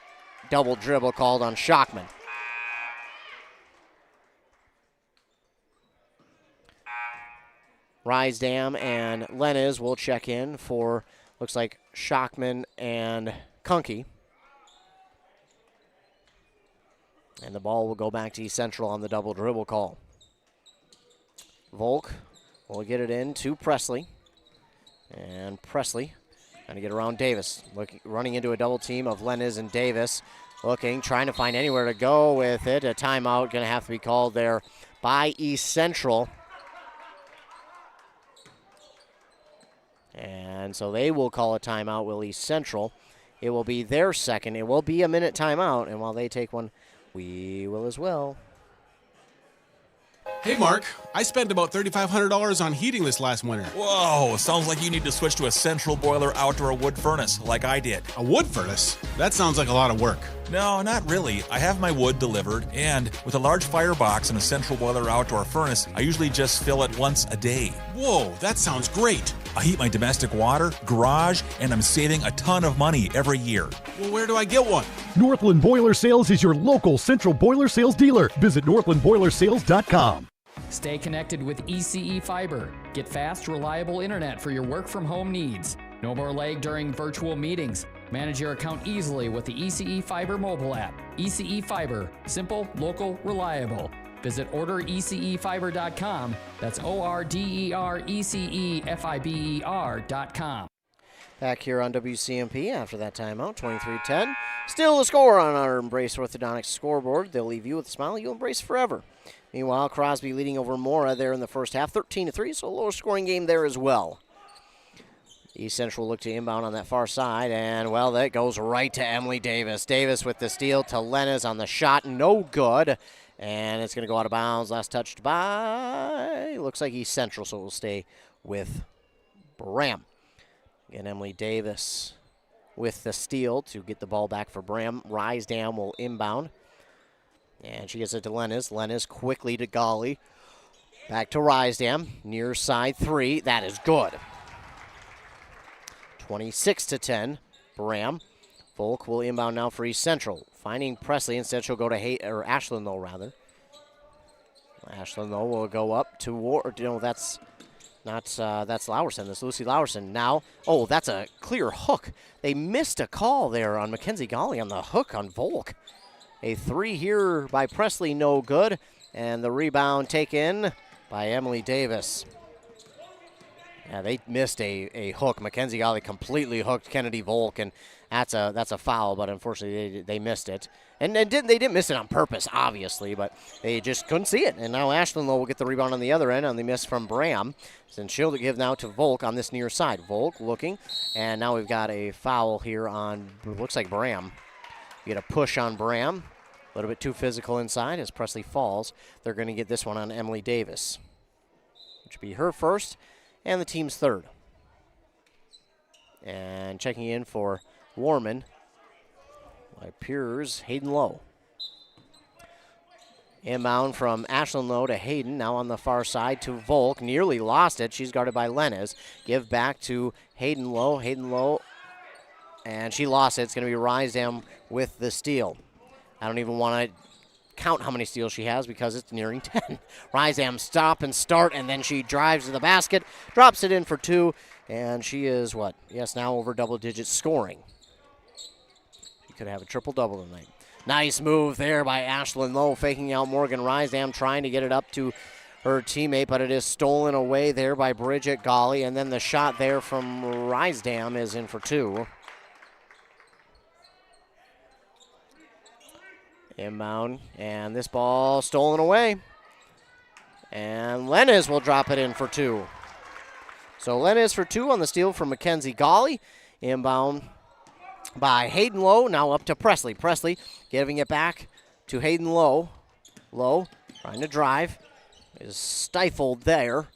Double dribble called on Schockman. Rysdam and Lenez will check in for, looks like, Schockman and Kunke. And the ball will go back to East Central on the double dribble call. Volk will get it in to Presley. And Presley trying to get around Davis. Running into a double team of Lenez and Davis. Looking, trying to find anywhere to go with it. A timeout going to have to be called there by East Central. And so they will call a timeout, will East Central. It will be their second. It will be a minute timeout, and while they take one, we will as well. Hey, Mark, I spent about $3,500 on heating this last winter. Whoa, sounds like you need to switch to a central boiler outdoor wood furnace like I did. A wood furnace? That sounds like a lot of work. No, not really. I have my wood delivered, and with a large firebox and a central boiler outdoor furnace, I usually just fill it once a day. Whoa, that sounds great. I heat my domestic water, garage, and I'm saving a ton of money every year. Well, where do I get one? Northland Boiler Sales is your local central boiler sales dealer. Visit northlandboilersales.com. Stay connected with ECE Fiber. Get fast, reliable internet for your work-from-home needs. No more lag during virtual meetings. Manage your account easily with the ECE Fiber mobile app. ECE Fiber. Simple, local, reliable. Visit orderecefiber.com. That's ORDERECEFIBER.com. Back here on WCMP after that timeout, 23-10. Still the score on our Embrace Orthodontics scoreboard. They'll leave you with a smile you'll embrace forever. Meanwhile, Crosby leading over Mora there in the first half, 13-3, so a lower scoring game there as well. East Central look to inbound on that far side, and, well, that goes right to Emily Davis. Davis with the steal to Lenez on the shot, no good. And it's going to go out of bounds. Last touched by, looks like East Central, so it will stay with Braham. Again, Emily Davis with the steal to get the ball back for Braham. Risedam will inbound. And she gets it to Lenez. Lenez quickly to Golly. Back to Risedam. Near side three. That is good. 26-10. Braham. Volk will inbound now for East Central. Finding Presley. Instead, she'll go to Ashland, though, rather. Ashland, though, will go up to Ward. No, that's Lowerson. That's Lucy Lowerson. Now, oh, that's a clear hook. They missed a call there on Mackenzie Golly on the hook on Volk. A three here by Presley, no good. And the rebound taken by Emily Davis. Yeah, they missed a hook. Mackenzie Golly completely hooked Kennedy Volk, and that's a foul, but unfortunately they missed it. And they didn't miss it on purpose, obviously, but they just couldn't see it. And now Ashland will get the rebound on the other end on the miss from Braham. And she'll give now to Volk on this near side. Volk looking, and now we've got a foul here on, looks like Braham. You get a push on Braham. A little bit too physical inside as Presley falls. They're going to get this one on Emily Davis, which will be her first and the team's third. And checking in for Warman appears Hayden Lowe. Inbound from Ashland Lowe to Hayden, now on the far side to Volk. Nearly lost it. She's guarded by Lenez. Give back to Hayden Lowe. Hayden Lowe, and she lost it. It's going to be Risedam with the steal. I don't even want to count how many steals she has because it's nearing 10. Risedam stop and start, and then she drives to the basket, drops it in for two, and she is what? Yes, now over double digits scoring. She could have a triple-double tonight. Nice move there by Ashland Lowe, faking out Morgan Risedam, trying to get it up to her teammate, but it is stolen away there by Bridget Golly, and then the shot there from Risedam is in for two. Inbound, and this ball stolen away. And Lenez will drop it in for two. So Lenez for two on the steal from Mackenzie Golly. Inbound by Hayden Lowe, now up to Presley. Presley giving it back to Hayden Lowe. Lowe trying to drive, is stifled there.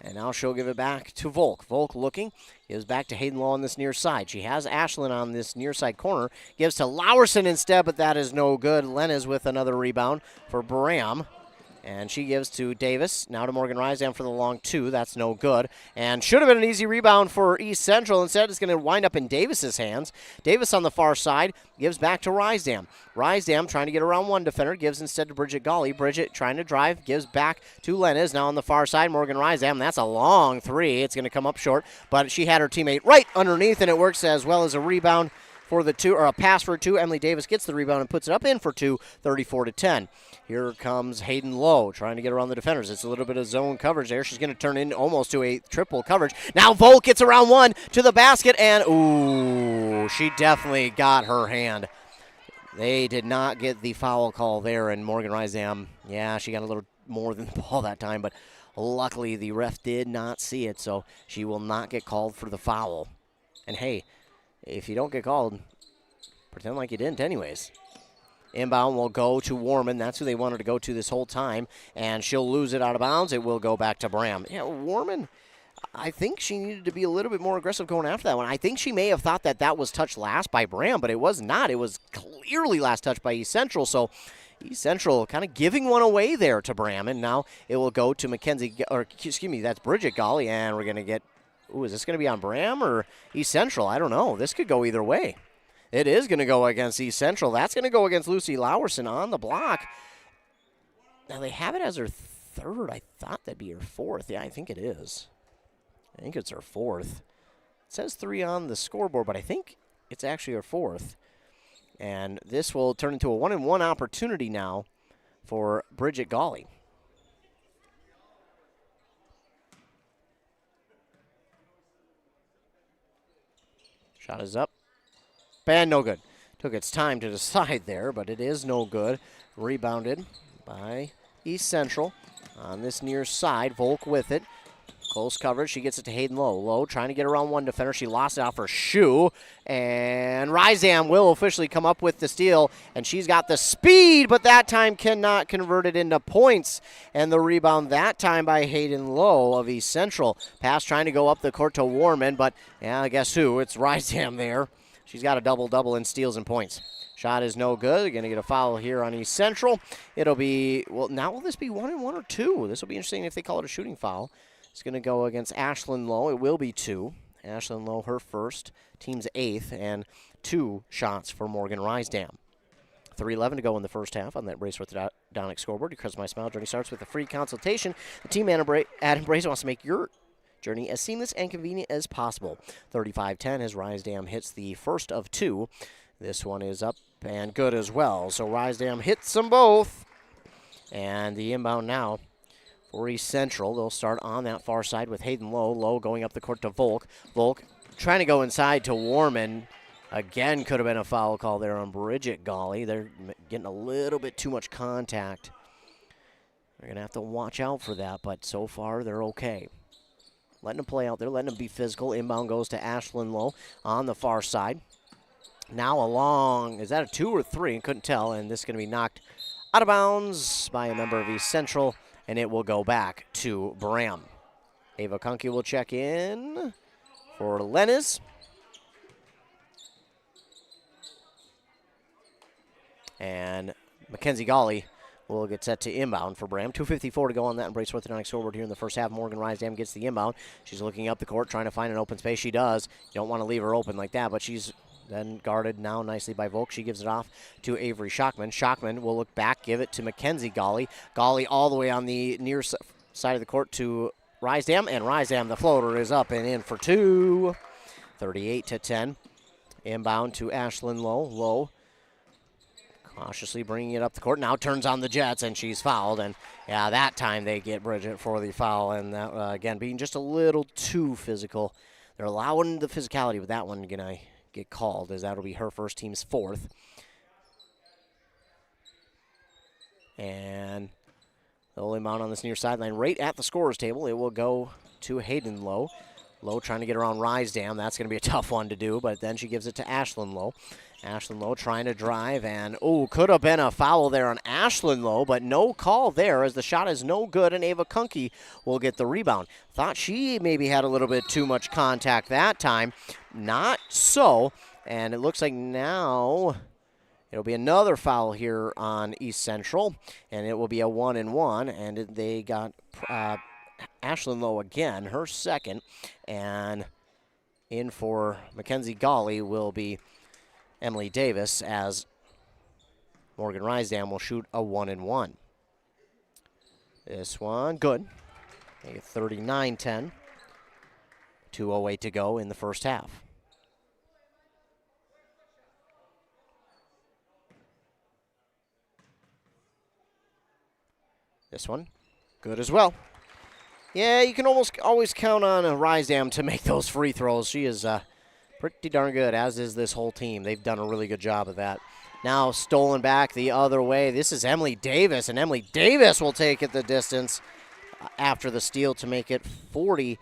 And now she'll give it back to Volk. Volk looking, gives back to Hayden Lowe on this near side. She has Ashland on this near side corner. Gives to Lowerson instead, but that is no good. Lenez with another rebound for Braham. And she gives to Davis. Now to Morgan Risedam for the long two. That's no good. And should have been an easy rebound for East Central. Instead, it's going to wind up in Davis's hands. Davis on the far side gives back to Risedam. Risedam trying to get around one defender. Gives instead to Bridget Golly. Bridget trying to drive. Gives back to Lenez. Now on the far side, Morgan Risedam. That's a long three. It's going to come up short. But she had her teammate right underneath, and it works as well as a rebound for the 2, or a pass for 2. Emily Davis gets the rebound and puts it up in for 2, 34-10. Here comes Hayden Lowe trying to get around the defenders. It's a little bit of zone coverage there. She's going to turn in almost to a triple coverage. Now Volk gets around one to the basket, and ooh, she definitely got her hand. They did not get the foul call there, and Morgan Rysdam, yeah, she got a little more than the ball that time, but luckily the ref did not see it, so she will not get called for the foul. And hey, if you don't get called, pretend like you didn't anyways. Inbound will go to Warman. That's who they wanted to go to this whole time, and she'll lose it out of bounds. It will go back to Braham. Yeah, Warman, I think she needed to be a little bit more aggressive going after that one. I think she may have thought that that was touched last by Braham, but it was not. It was clearly last touched by East Central, so East Central kind of giving one away there to Braham, and now it will go to that's Bridget Golly, and we're going to get, is this going to be on Braham or East Central? I don't know. This could go either way. It is going to go against East Central. That's going to go against Lucy Lowerson on the block. Now, they have it as her third. I thought that'd be her fourth. Yeah, I think it is. I think it's her fourth. It says 3 on the scoreboard, but I think it's actually her fourth. And this will turn into a 1-and-1 opportunity now for Bridget Golly. Shot is up. And no good. Took its time to decide there, but it is no good. Rebounded by East Central on this near side. Volk with it. Close coverage. She gets it to Hayden Lowe. Lowe trying to get around one defender. She lost it off her shoe. And Rysdam will officially come up with the steal. And she's got the speed, but that time cannot convert it into points. And the rebound that time by Hayden Lowe of East Central. Pass trying to go up the court to Warman, but yeah, guess who? It's Rysdam there. She's got a double-double in steals and points. Shot is no good. Going to get a foul here on East Central. It'll be, well, now will this be 1-and-1 or 2? This will be interesting if they call it a shooting foul. It's going to go against Ashlyn Lowe. It will be 2. Ashlyn Lowe, her first, team's 8th, and 2 shots for Morgan Rysdam. 3:11 to go in the first half on that Brace Orthodontic scoreboard. Your Christmas Smile journey starts with a free consultation. The team at Brace wants to make your journey as seamless and convenient as possible. 35-10 as Rysdam hits the first of 2. This one is up and good as well. So Rysdam hits them both. And the inbound now for East Central. They'll start on that far side with Hayden Lowe. Lowe going up the court to Volk. Volk trying to go inside to Warman. Again, could have been a foul call there on Bridget Golly. They're getting a little bit too much contact. They're going to have to watch out for that, but so far they're okay. Letting them play out there, letting them be physical. Inbound goes to Ashlyn Lowe on the far side. Now along, is that a 2 or 3? Couldn't tell, and this is going to be knocked out of bounds by a member of East Central, and it will go back to Braham. Ava Kunke will check in for Lennes. And Mackenzie Golly will get set to inbound for Braham. 2:54 to go on that Embrace Orthodontic scoreboard here in the first half. Morgan Rysdam gets the inbound. She's looking up the court, trying to find an open space. She does. You don't want to leave her open like that, but she's then guarded now nicely by Volk. She gives it off to Avery Schockman. Schockman will look back, give it to Mackenzie Golly. Golly all the way on the near side of the court to Rysdam, and Rysdam, the floater, is up and in for 2. 38-10. Inbound to Ashlyn Lowe. Lowe cautiously bringing it up the court. Now turns on the Jets, and she's fouled. And, yeah, that time they get Bridget for the foul. And, that, again, being just a little too physical. They're allowing the physicality, but that one going to get called, as that'll be her first, team's 4th. And they'll inbound on this near sideline right at the scorer's table. It will go to Hayden Lowe. Lowe trying to get around Rysdam. That's going to be a tough one to do, but then she gives it to Ashlyn Lowe. Ashlyn Lowe trying to drive, and, could have been a foul there on Ashlyn Lowe, but no call there as the shot is no good, and Ava Kunke will get the rebound. Thought she maybe had a little bit too much contact that time. Not so, and it looks like now it'll be another foul here on East Central, and it will be a 1-and-1, and they got Ashlyn Lowe again, her second, and in for Mackenzie Golly will be Emily Davis, as Morgan Rysdam will shoot a 1-and-1. This one, good. 39-10. 2:08 to go in the first half. This one, good as well. Yeah, you can almost always count on Rysdam to make those free throws. She is pretty darn good, as is this whole team. They've done a really good job of that. Now stolen back the other way. This is Emily Davis, and Emily Davis will take it the distance after the steal to make it 42-10.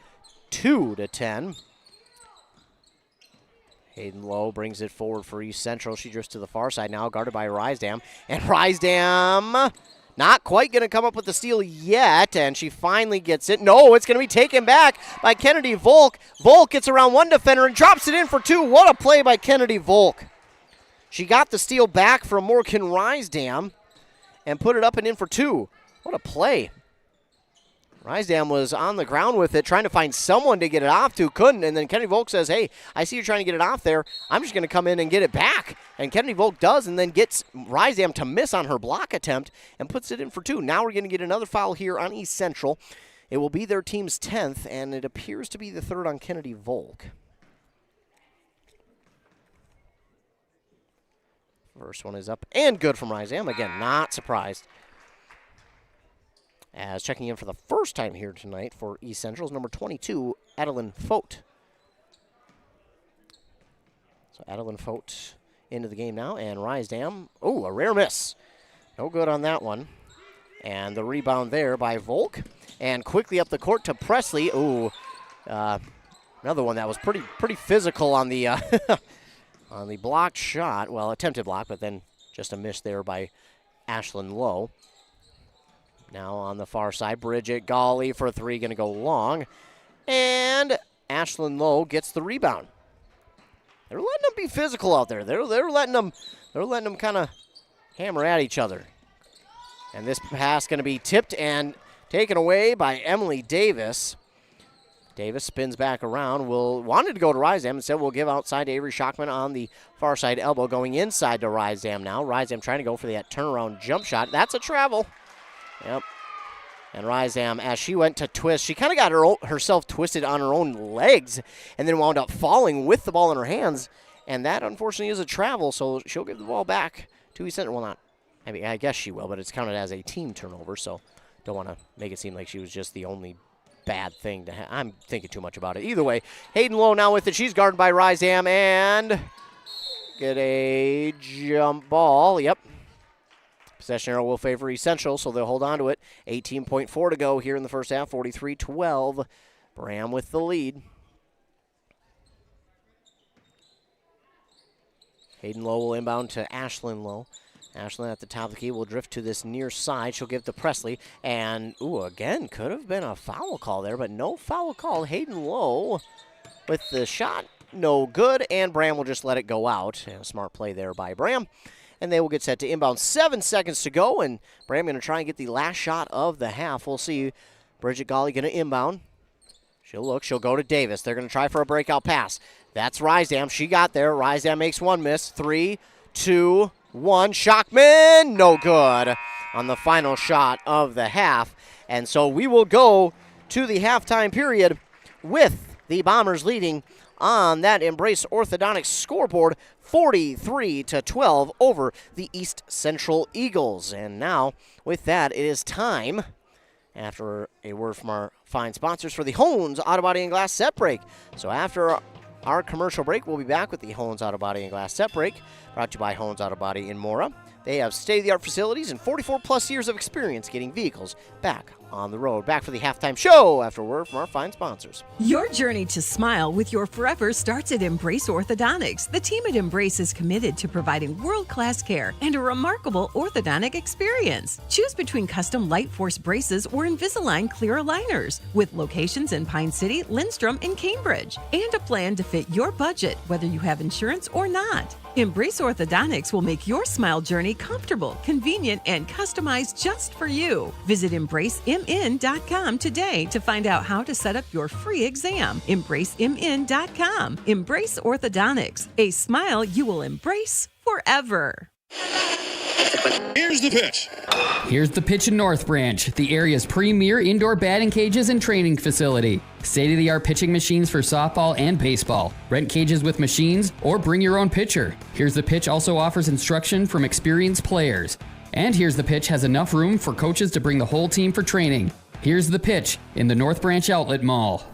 Hayden Lowe brings it forward for East Central. She drifts to the far side now, guarded by Rysdam. And Rysdam not quite going to come up with the steal yet, and she finally gets it. No, it's going to be taken back by Kennedy Volk. Volk gets around one defender and drops it in for two. What a play by Kennedy Volk. She got the steal back from Morgan Rysdam and put it up and in for two. What a play. Rysdam was on the ground with it, trying to find someone to get it off to, couldn't, and then Kennedy Volk says, hey, I see you're trying to get it off there. I'm just going to come in and get it back. And Kennedy Volk does, and then gets Rysdam to miss on her block attempt and puts it in for two. Now we're going to get another foul here on East Central. It will be their team's 10th, and it appears to be the third on Kennedy Volk. First one is up and good from Rysdam. Again, not surprised. As checking in for the first time here tonight for East Central's number 22, Adeline Fote. So Adeline Fote into the game now, and Rysdam, oh, a rare miss. No good on that one. And the rebound there by Volk. And quickly up the court to Presley. Ooh, another one that was pretty physical on the on the blocked shot. Well, attempted block, but then just a miss there by Ashlyn Lowe. Now on the far side, Bridget Gawley for three, going to go long. And Ashlyn Lowe gets the rebound. They're letting them be physical out there. They're letting them kind of hammer at each other. And this pass going to be tipped and taken away by Emily Davis. Davis spins back around. Wanted to go to Rysdam. Instead, we'll give outside to Avery Schockman on the far side elbow, going inside to Rysdam now. Rysdam trying to go for that turnaround jump shot. That's a travel. Yep. And Rysdam, as she went to twist, she kind of got herself twisted on her own legs and then wound up falling with the ball in her hands. And that, unfortunately, is a travel, so she'll give the ball back to East Central. Well, not. I mean, I guess she will, but it's counted as a team turnover, so don't want to make it seem like she was just the only bad thing to have. I'm thinking too much about it. Either way, Hayden Lowe now with it. She's guarded by Rysdam and get a jump ball. Yep. Possession arrow will favor East Central, so they'll hold on to it. 18.4 to go here in the first half, 43-12. Braham with the lead. Hayden Lowe will inbound to Ashlyn Lowe. Ashlyn at the top of the key will drift to this near side. She'll give to Presley. And, ooh, again, could have been a foul call there, but no foul call. Hayden Lowe with the shot, no good, and Braham will just let it go out. And a smart play there by Braham. And they will get set to inbound. 7 seconds to go, and Braham going to try and get the last shot of the half. We'll see. Bridget Gawley going to inbound. She'll look. She'll go to Davis. They're going to try for a breakout pass. That's Rysdam. She got there. Rysdam makes one miss. 3, 2, 1. Schockman, no good on the final shot of the half. And so we will go to the halftime period with the Bombers leading on that Embrace Orthodontics scoreboard, 43-12 over the East Central Eagles. And now, with that, it is time, after a word from our fine sponsors, for the Hones Auto Body and Glass Set Break. So after our commercial break, we'll be back with the Hones Auto Body and Glass Set Break, brought to you by Hones Auto Body in Mora. They have state-of-the-art facilities and 44-plus years of experience getting vehicles back on the road. Back for the halftime show after a word from our fine sponsors. Your journey to smile with your forever starts at Embrace Orthodontics. The team at Embrace is committed to providing world-class care and a remarkable orthodontic experience. Choose between custom Light Force braces or Invisalign clear aligners, with locations in Pine City, Lindstrom, and Cambridge, and a plan to fit your budget, whether you have insurance or not. Embrace Orthodontics will make your smile journey comfortable, convenient, and customized just for you. Visit EmbraceMN.com today to find out how to set up your free exam. EmbraceMN.com. Embrace Orthodontics, a smile you will embrace forever. Here's the pitch. Here's the pitch in North Branch, the area's premier indoor batting cages and training facility. State-of-the-art pitching machines for softball and baseball. Rent cages with machines or bring your own pitcher. Here's the Pitch also offers instruction from experienced players. And Here's the Pitch has enough room for coaches to bring the whole team for training. Here's the Pitch in the North Branch Outlet Mall.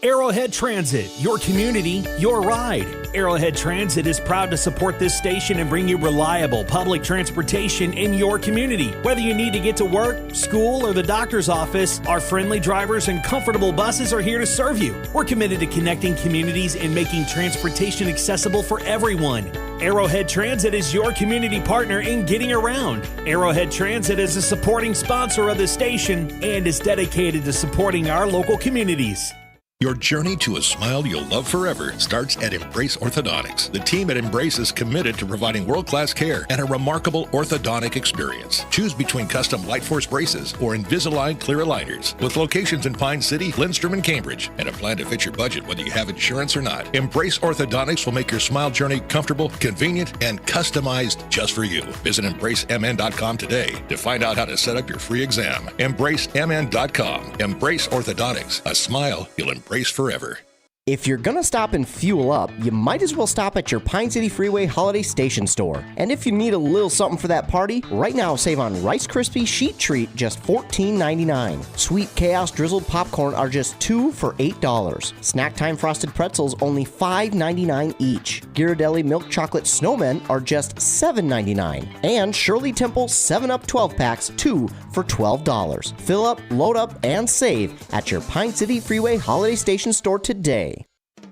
Arrowhead Transit, your community, your ride. Arrowhead Transit is proud to support this station and bring you reliable public transportation in your community. Whether you need to get to work, school, or the doctor's office, our friendly drivers and comfortable buses are here to serve you. We're committed to connecting communities and making transportation accessible for everyone. Arrowhead Transit is your community partner in getting around. Arrowhead Transit is a supporting sponsor of the station and is dedicated to supporting our local communities. Your journey to a smile you'll love forever starts at Embrace Orthodontics. The team at Embrace is committed to providing world-class care and a remarkable orthodontic experience. Choose between custom Light Force braces or Invisalign clear aligners. With locations in Pine City, Lindstrom, and Cambridge, and a plan to fit your budget whether you have insurance or not. Embrace Orthodontics will make your smile journey comfortable, convenient, and customized just for you. Visit EmbraceMN.com today to find out how to set up your free exam. EmbraceMN.com. Embrace Orthodontics. A smile you'll embrace forever. If you're gonna stop and fuel up, you might as well stop at your Pine City Freeway Holiday Station store. And if you need a little something for that party, right now save on Rice Krispie Sheet Treat, just $14.99. Sweet Chaos Drizzled Popcorn are just $2 for $8. Snack Time Frosted Pretzels only $5.99 each. Ghirardelli Milk Chocolate Snowmen are just $7.99. And Shirley Temple 7-Up 12-packs, 2 for $12. Fill up, load up, and save at your Pine City Freeway Holiday Station store today.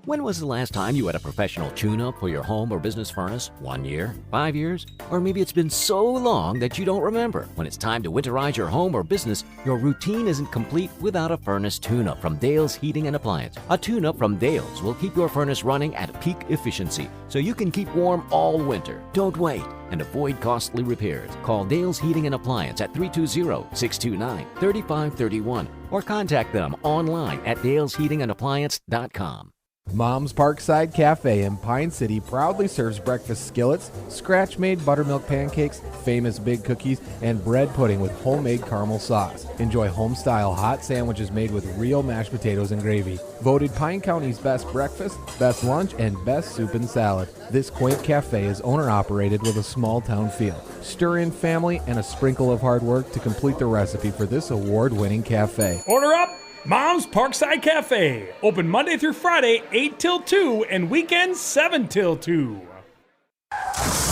When was the last time you had a professional tune-up for your home or business furnace? 1 year? 5 years? Or maybe it's been so long that you don't remember. When it's time to winterize your home or business, your routine isn't complete without a furnace tune-up from Dale's Heating and Appliance. A tune-up from Dale's will keep your furnace running at peak efficiency so you can keep warm all winter. Don't wait and avoid costly repairs. Call Dale's Heating and Appliance at 320-629-3531 or contact them online at dalesheatingandappliance.com. Mom's Parkside Cafe in Pine City proudly serves breakfast skillets, scratch-made buttermilk pancakes, famous big cookies, and bread pudding with homemade caramel sauce. Enjoy home-style hot sandwiches made with real mashed potatoes and gravy. Voted Pine County's best breakfast, best lunch, and best soup and salad. This quaint cafe is owner-operated with a small-town feel. Stir in family and a sprinkle of hard work to complete the recipe for this award-winning cafe. Order up! Mom's Parkside Cafe. Open Monday through Friday, 8 till 2, and weekends, 7 till 2.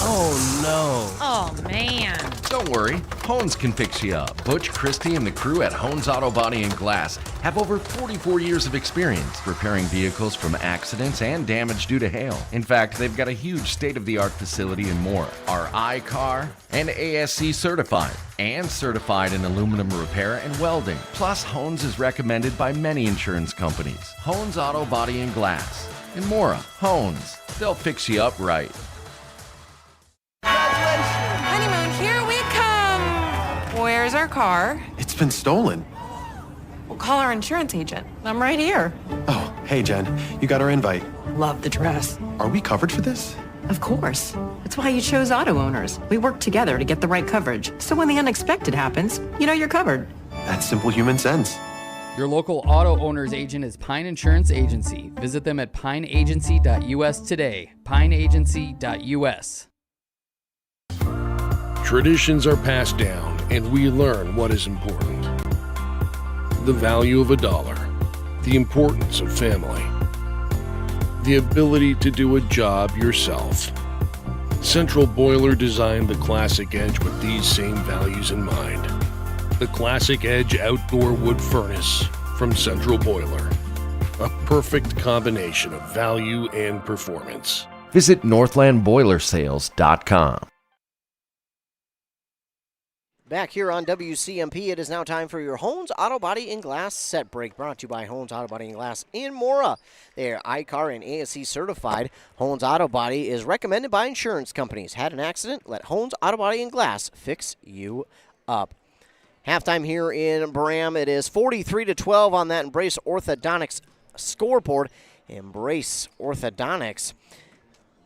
Oh, no. Oh, man. Don't worry, Hones can fix you up. Butch, Christie, and the crew at Hones Auto Body and Glass have over 44 years of experience repairing vehicles from accidents and damage due to hail. In fact, they've got a huge state-of-the-art facility in Mora, are iCar and ASC certified, and certified in aluminum repair and welding. Plus, Hones is recommended by many insurance companies. Hones Auto Body and Glass. In Mora, Hones. They'll fix you up right. Honeymoon, here we come. Where's our car? It's been stolen. We'll call our insurance agent. I'm right here. Oh, hey, Jen. You got our invite. Love the dress. Are we covered for this? Of course. That's why you chose auto owners. We work together to get the right coverage. So when the unexpected happens, you know you're covered. That's simple human sense. Your local auto owner's agent is Pine Insurance Agency. Visit them at pineagency.us today. pineagency.us. Traditions are passed down, and we learn what is important. The value of a dollar, the importance of family, the ability to do a job yourself. Central Boiler designed the Classic Edge with these same values in mind. The Classic Edge Outdoor Wood Furnace from Central Boiler. A perfect combination of value and performance. Visit northlandboilersales.com. Back here on WCMP, it is now time for your Hones Auto Body and Glass set break, brought to you by Hones Auto Body and Glass in Mora. They are iCar and ASC certified. Hones Auto Body is recommended by insurance companies. Had an accident? Let Hones Auto Body and Glass fix you up. Halftime here in Braham. It is 43-12 on that Embrace Orthodontics scoreboard. Embrace Orthodontics.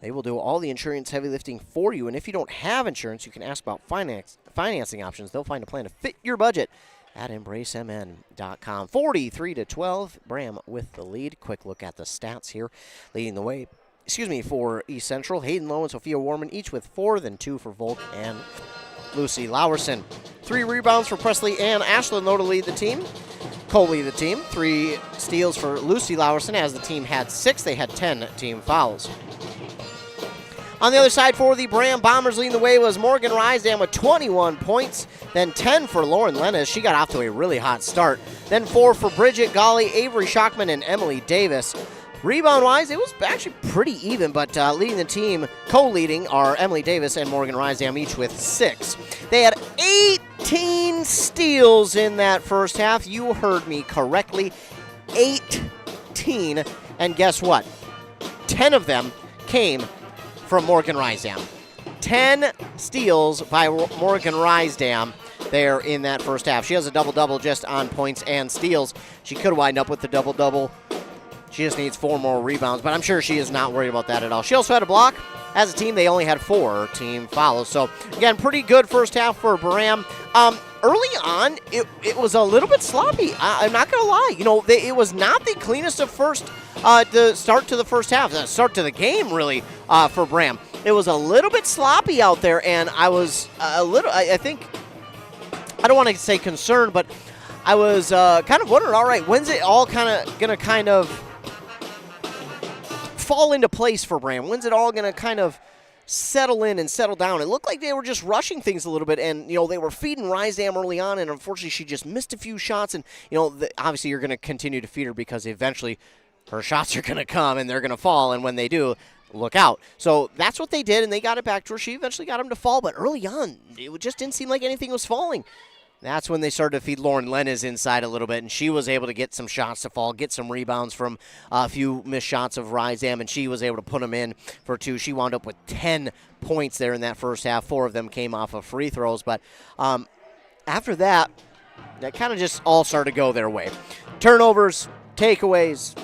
They will do all the insurance heavy lifting for you. And if you don't have insurance, you can ask about financing options. They'll find a plan to fit your budget at embracemn.com. 43-12. Braham with the lead. Quick look at the stats here. Leading the way, for East Central. Hayden Lowe and Sophia Warman each with 4, then 2 for Volk and Lucy Lowerson. 3 rebounds for Presley and Ashland, though, to lead the team. Cole lead the team. 3 steals for Lucy Lowerson, as the team had 6. They had 10 team fouls. On the other side for the Braham Bombers, leading the way was Morgan Rysdam with 21 points. Then 10 for Lauren Lennis. She got off to a really hot start. Then 4 for Bridget Golly, Avery Schockman, and Emily Davis. Rebound-wise, it was actually pretty even, but leading the team, co-leading, are Emily Davis and Morgan Rysdam, each with 6. They had 18 steals in that first half. You heard me correctly, 18. And guess what? 10 of them came from Morgan Rysdam. 10 steals by Morgan Rysdam there in that first half. She has a double-double just on points and steals. She could wind up with the double-double. She just needs 4 more rebounds, but I'm sure she is not worried about that at all. She also had a block. As a team, they only had 4 team fouls. So, again, pretty good first half for Braham. Early on, it was a little bit sloppy. I'm not going to lie. You know, it was not the cleanest of the start to the first half. The start to the game, really, for Braham. It was a little bit sloppy out there, and I was I think, I don't want to say concerned, but I was kind of wondering, all right, when's it all going to fall into place for Braham? When's it all going to kind of settle in and settle down? It looked like they were just rushing things a little bit, and, you know, they were feeding Rysdam early on, and unfortunately she just missed a few shots, and, you know, obviously you're going to continue to feed her because eventually her shots are going to come and they're going to fall, and when they do, look out. So that's what they did, and they got it back to her. She eventually got them to fall, but early on, it just didn't seem like anything was falling. That's when they started to feed Lauren Lennis inside a little bit, and she was able to get some shots to fall, get some rebounds from a few missed shots of Rysdam, and she was able to put them in for 2. She wound up with 10 points there in that first half. 4 of them came off of free throws, but after that kind of just all started to go their way. Turnovers, takeaways,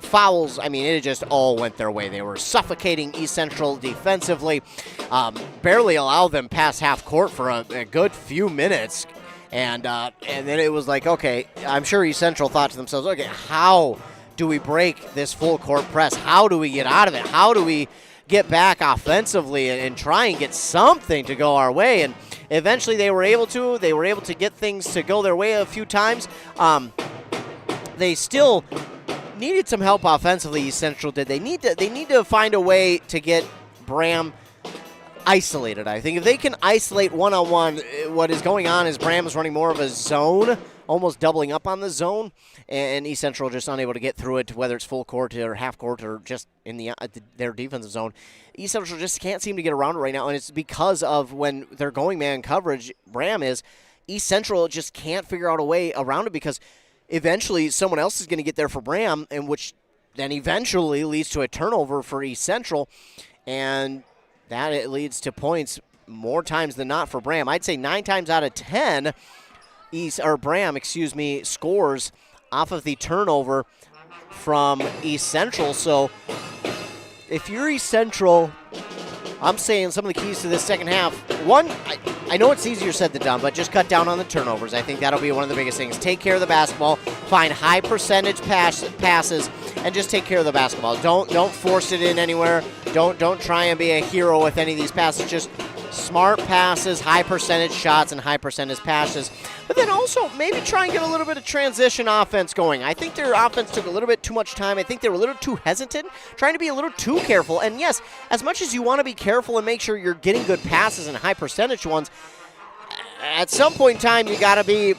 fouls, I mean, it just all went their way. They were suffocating East Central defensively, barely allowed them past half court for a good few minutes. And then it was like, okay, I'm sure East Central thought to themselves, okay, how do we break this full court press? How do we get out of it? How do we get back offensively and try and get something to go our way? And eventually they were able to. They were able to get things to go their way a few times. They still needed some help offensively, East Central did. They need to find a way to get Braham isolated. I think if they can isolate one-on-one, what is going on is Braham is running more of a zone, almost doubling up on the zone, and East Central just unable to get through it, whether it's full court or half court or just in their defensive zone. East Central just can't seem to get around it right now, and it's because of when they're going man coverage, Braham is, East Central just can't figure out a way around it because eventually someone else is going to get there for Braham, and which then eventually leads to a turnover for East Central, and that it leads to points more times than not for Braham. I'd say 9 times out of 10, Braham scores off of the turnover from East Central. So if you're East Central, I'm saying some of the keys to this second half. One, I know it's easier said than done, but just cut down on the turnovers. I think that'll be one of the biggest things. Take care of the basketball, find high percentage passes, and just take care of the basketball. Don't force it in anywhere. Don't try and be a hero with any of these passes. Just smart passes, high percentage shots, and high percentage passes. But then also maybe try and get a little bit of transition offense going. I think their offense took a little bit too much time. I think they were a little too hesitant, trying to be a little too careful. And yes, as much as you want to be careful and make sure you're getting good passes and high percentage ones, at some point in time you got to be,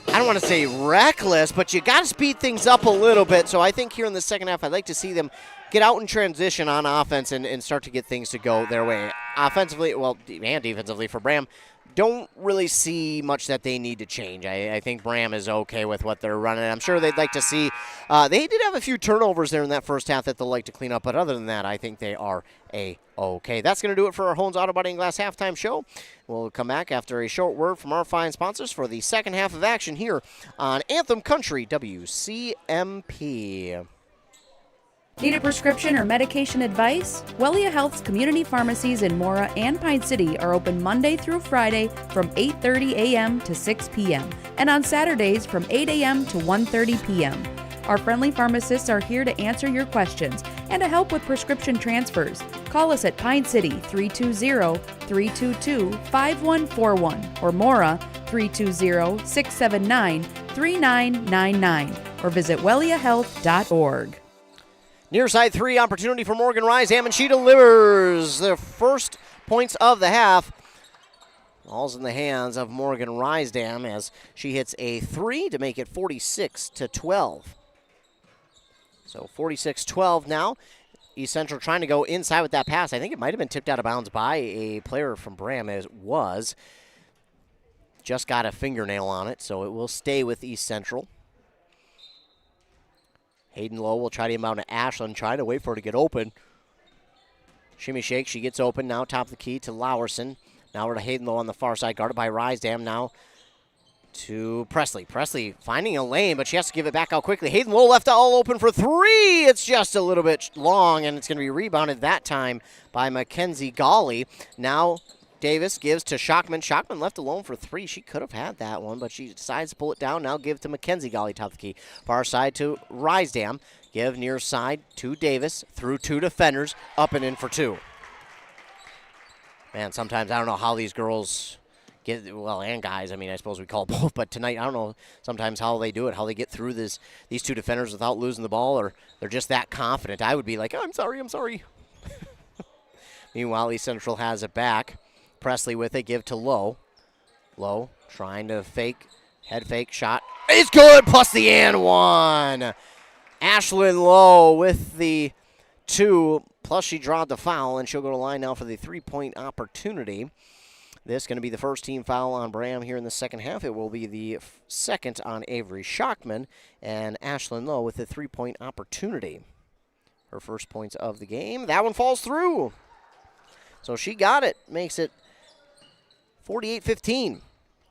I don't want to say reckless, but you got to speed things up a little bit. So I think here in the second half, I'd like to see them get out in transition on offense and start to get things to go their way. Offensively, and defensively for Braham, don't really see much that they need to change. I think Braham is okay with what they're running. I'm sure they'd like to see. They did have a few turnovers there in that first half that they'll like to clean up, but other than that, I think they are okay. That's going to do it for our Hones Auto Body and Glass halftime show. We'll come back after a short word from our fine sponsors for the second half of action here on Anthem Country WCMP. Need a prescription or medication advice? Wellia Health's community pharmacies in Mora and Pine City are open Monday through Friday from 8:30 a.m. to 6 p.m. and on Saturdays from 8 a.m. to 1:30 p.m. Our friendly pharmacists are here to answer your questions and to help with prescription transfers. Call us at Pine City 320-322-5141 or Mora 320-679-3999 or visit welliahealth.org. Near side 3 opportunity for Morgan Rysdam, and she delivers the first points of the half. Ball's in the hands of Morgan Rysdam as she hits a 3 to make it 46-12. So 46-12 now. East Central trying to go inside with that pass. I think it might have been tipped out of bounds by a player from Braham. It was. Just got a fingernail on it, so it will stay with East Central. Hayden Lowe will try to inbound to Ashland, trying to wait for her to get open. Shimmy shake, she gets open, now top of the key to Lowerson. Now we're to Hayden Lowe on the far side, guarded by Rysdam. Now to Presley. Presley finding a lane, but she has to give it back out quickly. Hayden Lowe left all open for 3. It's just a little bit long, and it's going to be rebounded that time by Mackenzie Gawley. Now Davis gives to Shockman. Shockman left alone for 3. She could have had that one, but she decides to pull it down. Now give to Mackenzie Gawley, top of the key. Far side to Rysdam. Give near side to Davis. Through 2 defenders. Up and in for 2. Man, sometimes I don't know how these girls get, well, and guys, I mean, I suppose we call both, but tonight, I don't know sometimes how they do it, how they get through these 2 defenders without losing the ball, or they're just that confident. I would be like, oh, I'm sorry. Meanwhile, East Central has it back. Presley with it, give to Lowe. Lowe trying to fake, head fake, shot. It's good, plus the and one. Ashlyn Lowe with the 2, plus she drawed the foul, and she'll go to line now for the 3-point opportunity. This is going to be the first team foul on Braham here in the second half. It will be the second on Avery Shockman, and Ashlyn Lowe with the 3-point opportunity. Her first points of the game. That one falls through. So she got it, makes it 48-15.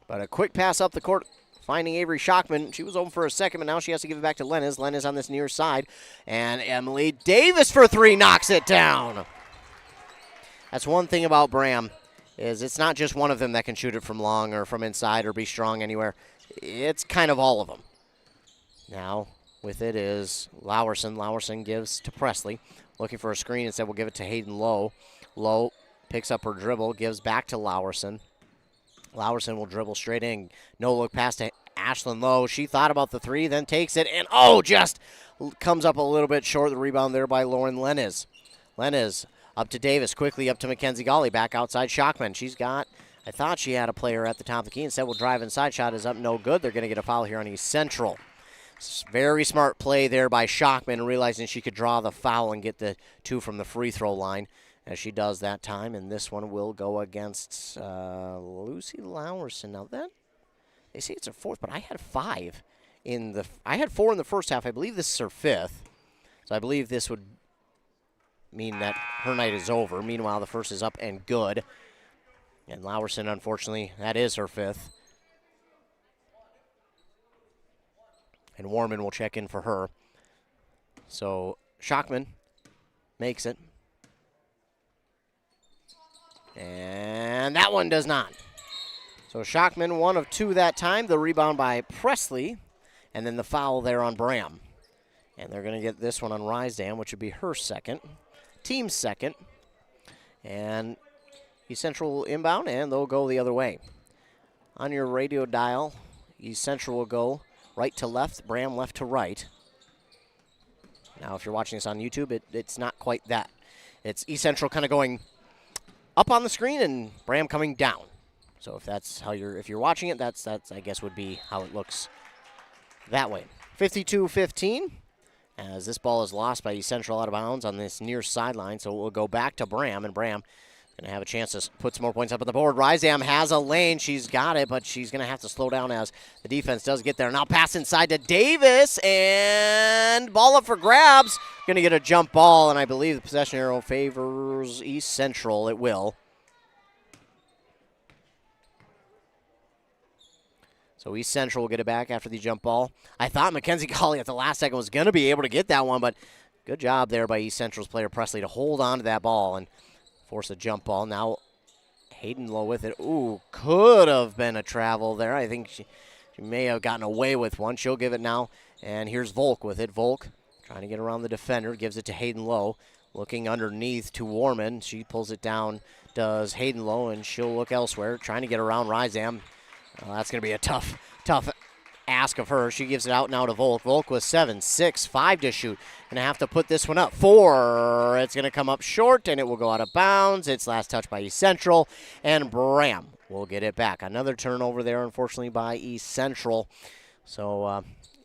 But a quick pass up the court, finding Avery Shockman. She was open for a second, but now she has to give it back to Lenez. Lenez on this near side. And Emily Davis for 3 knocks it down. That's one thing about Braham, is it's not just one of them that can shoot it from long or from inside or be strong anywhere. It's kind of all of them. Now with it is Lowerson. Lowerson gives to Presley. Looking for a screen, instead we'll give it to Hayden Lowe. Lowe picks up her dribble, gives back to Lowerson. Lowerson will dribble straight in. No look pass to Ashlyn Lowe. She thought about the 3, then takes it, and just comes up a little bit short. The rebound there by Lauren Lenez. Lenez up to Davis, quickly up to Mackenzie Gawley, back outside Shockman. She's got, I thought she had a player at the top of the key. Instead, will drive inside. Shot is up, no good. They're going to get a foul here on East Central. Very smart play there by Shockman, realizing she could draw the foul and get the 2 from the free throw line, as she does that time. And this one will go against Lucy Lowerson. Now that, they say it's her 4th, but I had 5 in the, I had 4 in the first half. I believe this is her 5th. So I believe this would mean that her night is over. Meanwhile, the first is up and good. And Lowerson, unfortunately, that is her 5th. And Warman will check in for her. So Shockman makes it. And that one does not. So Shockman, 1 of 2 that time. The rebound by Presley. And then the foul there on Braham. And they're going to get this one on Rysdam, which would be her 2nd. Team's 2nd. And East Central will inbound, and they'll go the other way. On your radio dial, East Central will go right to left, Braham left to right. Now, if you're watching this on YouTube, it's not quite that. It's East Central kind of going up on the screen and Braham coming down. So if that's how if you're watching it, that's I guess would be how it looks that way. 52-15. As this ball is lost by East Central out of bounds on this near sideline. So we'll go back to Braham, and Braham going to have a chance to put some more points up on the board. Rysdam has a lane. She's got it, but she's going to have to slow down as the defense does get there. Now pass inside to Davis, and ball up for grabs. Going to get a jump ball, and I believe the possession arrow favors East Central. It will. So East Central will get it back after the jump ball. I thought Mackenzie Gawley at the last second was going to be able to get that one, but good job there by East Central's player Presley to hold on to that ball and force a jump ball. Now Hayden Lowe with it. Ooh, could have been a travel there. I think she may have gotten away with one. She'll give it now, and here's Volk with it. Volk trying to get around the defender, gives it to Hayden Lowe. Looking underneath to Warman. She pulls it down, does Hayden Lowe, and she'll look elsewhere, trying to get around Rysam. That's going to be a tough ask of her. She gives it out now to Volk. Volk with 7, 6, 5 to shoot. Going to have to put this one up. 4. It's going to come up short, and it will go out of bounds. It's last touch by East Central, and Braham will get it back. Another turnover there, unfortunately, by East Central. So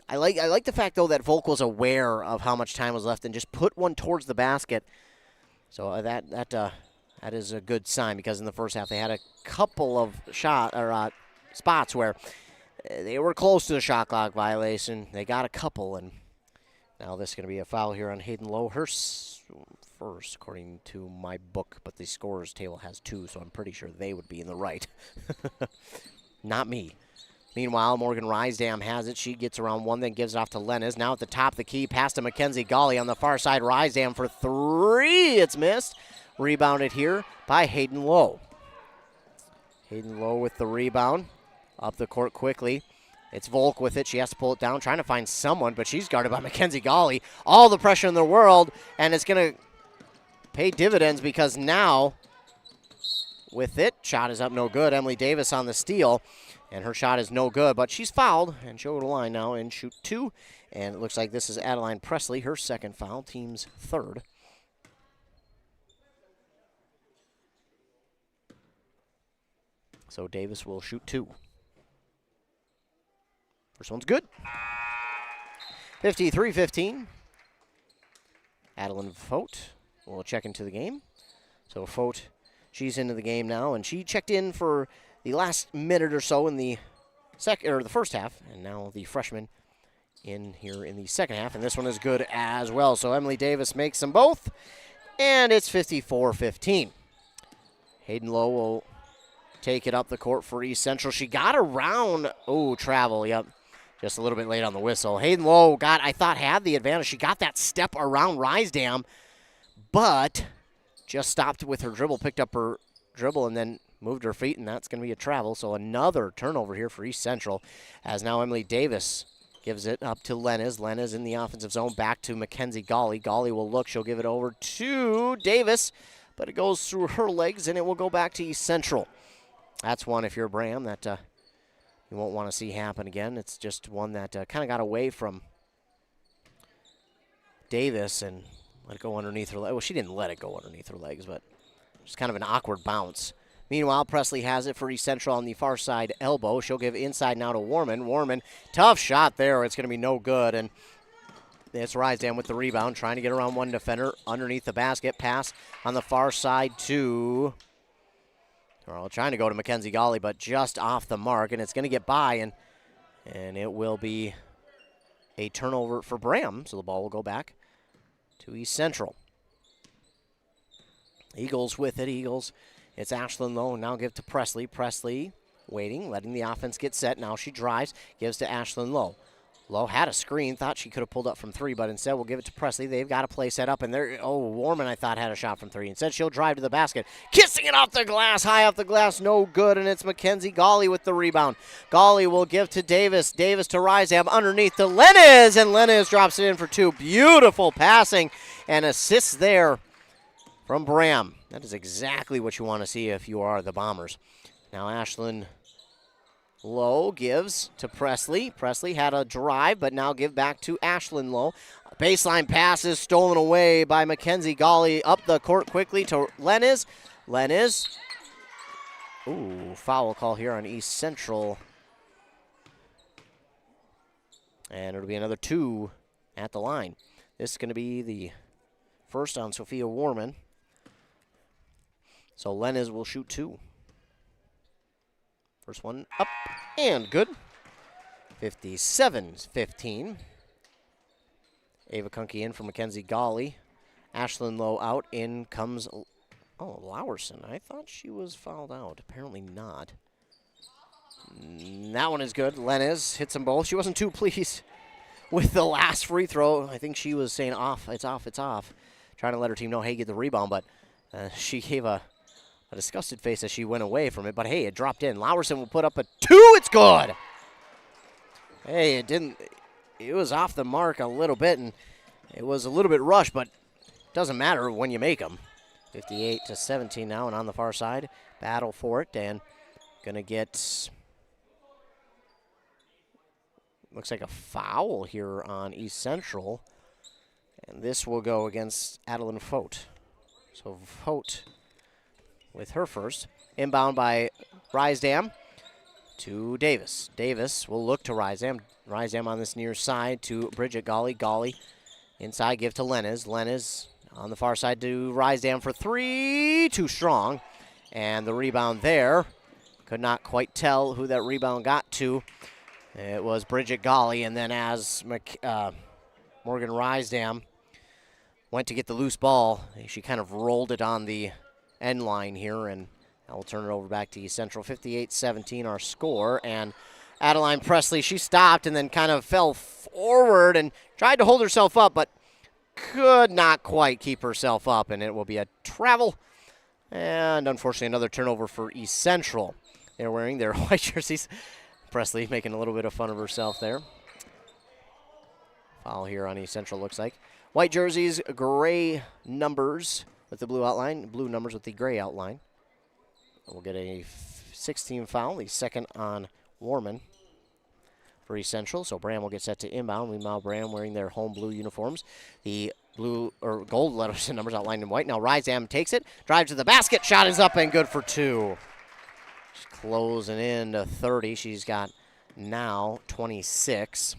I like the fact, though, that Volk was aware of how much time was left and just put one towards the basket. So that is a good sign, because in the first half they had a couple of spots where they were close to the shot clock violation. They got a couple, and now this is going to be a foul here on Hayden Lowe. Her first, according to my book, but the scorers table has 2, so I'm pretty sure they would be in the right. Not me. Meanwhile, Morgan Rysdam has it. She gets around 1, then gives it off to Lennis. Now at the top of the key, pass to Mackenzie Golly on the far side. Rysdam for 3. It's missed. Rebounded here by Hayden Lowe. Hayden Lowe with the rebound. Up the court quickly. It's Volk with it. She has to pull it down, trying to find someone, but she's guarded by Mackenzie Golly. All the pressure in the world, and it's going to pay dividends, because now with it, shot is up, no good. Emily Davis on the steal, and her shot is no good, but she's fouled, and she'll go to the line now and shoot 2. And it looks like this is Adeline Presley, her second foul, team's 3rd. So Davis will shoot 2. First one's good. 53-15. Adeline Fote will check into the game. So Fote, she's into the game now, and she checked in for the last minute or so in the first half, and now the freshman in here in the second half, and this one is good as well. So Emily Davis makes them both, and it's 54-15. Hayden Lowe will take it up the court for East Central. She got around, travel, yep. Just a little bit late on the whistle. Hayden Lowe had the advantage. She got that step around Rysdam, but just stopped with her dribble, picked up her dribble, and then moved her feet, and that's going to be a travel. So another turnover here for East Central, as now Emily Davis gives it up to Lenez. Lenez in the offensive zone, back to Mackenzie Golly. Golly will look. She'll give it over to Davis, but it goes through her legs, and it will go back to East Central. That's one, if you're Braham, that you won't want to see happen again. It's just one that kind of got away from Davis and let it go underneath her legs. Well, she didn't let it go underneath her legs, but just kind of an awkward bounce. Meanwhile, Presley has it for East Central on the far side elbow. She'll give inside now to Warman. Warman, tough shot there. It's going to be no good. And it's Rysdam with the rebound, trying to get around one defender underneath the basket. Pass on the far side to, trying to go to Mackenzie Golly, but just off the mark. And it's going to get by, and it will be a turnover for Braham. So the ball will go back to East Central. Eagles with it. Eagles. It's Ashlyn Lowe. Now give to Presley. Presley waiting, letting the offense get set. Now she drives, gives to Ashlyn Lowe. Lowe had a screen, thought she could have pulled up from 3, but instead we'll give it to Presley. They've got a play set up, and Warman, I thought, had a shot from 3. Instead, she'll drive to the basket. Kissing it off the glass, high off the glass, no good, and it's Mackenzie Golly with the rebound. Golly will give to Davis. Davis to Rysdam, underneath to Lenez, and Lenez drops it in for 2. Beautiful passing and assists there from Braham. That is exactly what you want to see if you are the Bombers. Now Ashlyn Lowe gives to Presley. Presley had a drive, but now give back to Ashlyn Lowe. Baseline pass is stolen away by Mackenzie Golly. Up the court quickly to Lenez. Lenez. Foul call here on East Central. And it'll be another 2 at the line. This is going to be the first on Sophia Warman. So Lenez will shoot 2. First one up and good. 57-15. Ava Kunke in for Mackenzie Golly. Ashlyn Lowe out. In comes, Lowerson. I thought she was fouled out. Apparently not. That one is good. Lenez hits them both. She wasn't too pleased with the last free throw. I think she was saying off, it's off, it's off. Trying to let her team know, hey, get the rebound, but she gave a disgusted face as she went away from it, but hey, it dropped in. Lowerson will put up a 2. It's good. Hey, it was off the mark a little bit, and it was a little bit rushed, but doesn't matter when you make them. 58-17 now, and on the far side, battle for it, and gonna get, looks like a foul here on East Central, and this will go against Adeline Fote. So Fote with her first. Inbound by Rysdam to Davis. Davis will look to Rysdam. Rysdam on this near side to Bridget Golly. Golly inside, give to Lenez. Lenez on the far side to Rysdam for three. Too strong. And the rebound there. Could not quite tell who that rebound got to. It was Bridget Golly. And then as Morgan Rysdam went to get the loose ball, she kind of rolled it on the end line here, and I'll turn it over back to East Central. 58-17 our score, and Adeline Presley, she stopped and then kind of fell forward and tried to hold herself up, but could not quite keep herself up, and it will be a travel. And unfortunately, another turnover for East Central. They're wearing their white jerseys. Presley making a little bit of fun of herself there. Foul here on East Central, looks like. White jerseys, gray numbers with the blue outline, blue numbers with the gray outline. We'll get a 16 foul, the second on Warman for East Central. So Braham will get set to inbound. Meanwhile, Braham wearing their home blue uniforms. The blue or gold letters and numbers outlined in white. Now Rysdam takes it, drives to the basket, shot is up and good for two. She's closing in to 30. She's got now 26.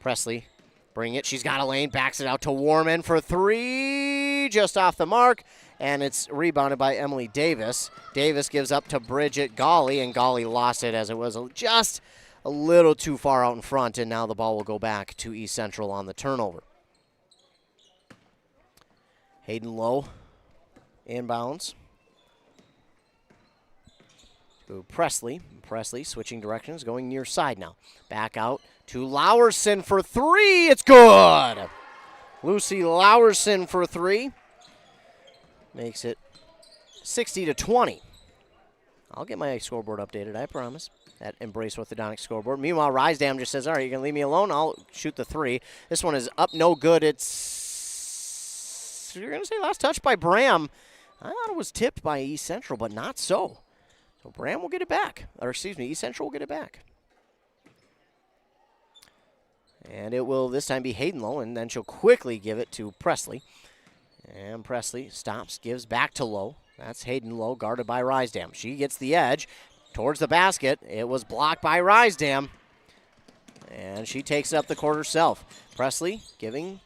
Presley, bring it. She's got a lane, backs it out to Warman for three, just off the mark. And it's rebounded by Emily Davis. Davis gives up to Bridget Golly, and Golly lost it as it was just a little too far out in front, and now the ball will go back to East Central on the turnover. Hayden Lowe inbounds to Presley. Presley switching directions, going near side now. Back out to Lowerson for three. It's good. Lucy Lowerson for three. Makes it 60-20. I'll get my scoreboard updated, I promise. That Embrace Orthodontic scoreboard. Meanwhile, Rysdam just says, all right, you're going to leave me alone? I'll shoot the three. This one is up, no good. You're going to say last touch by Braham. I thought it was tipped by East Central, but not so. So Braham will get it back. Or excuse me, East Central will get it back. And it will this time be Hayden Lowe, and then she'll quickly give it to Presley. And Presley stops, gives back to Lowe. That's Hayden Lowe, guarded by Rysdam. She gets the edge towards the basket. It was blocked by Rysdam. And she takes it up the court herself. Presley giving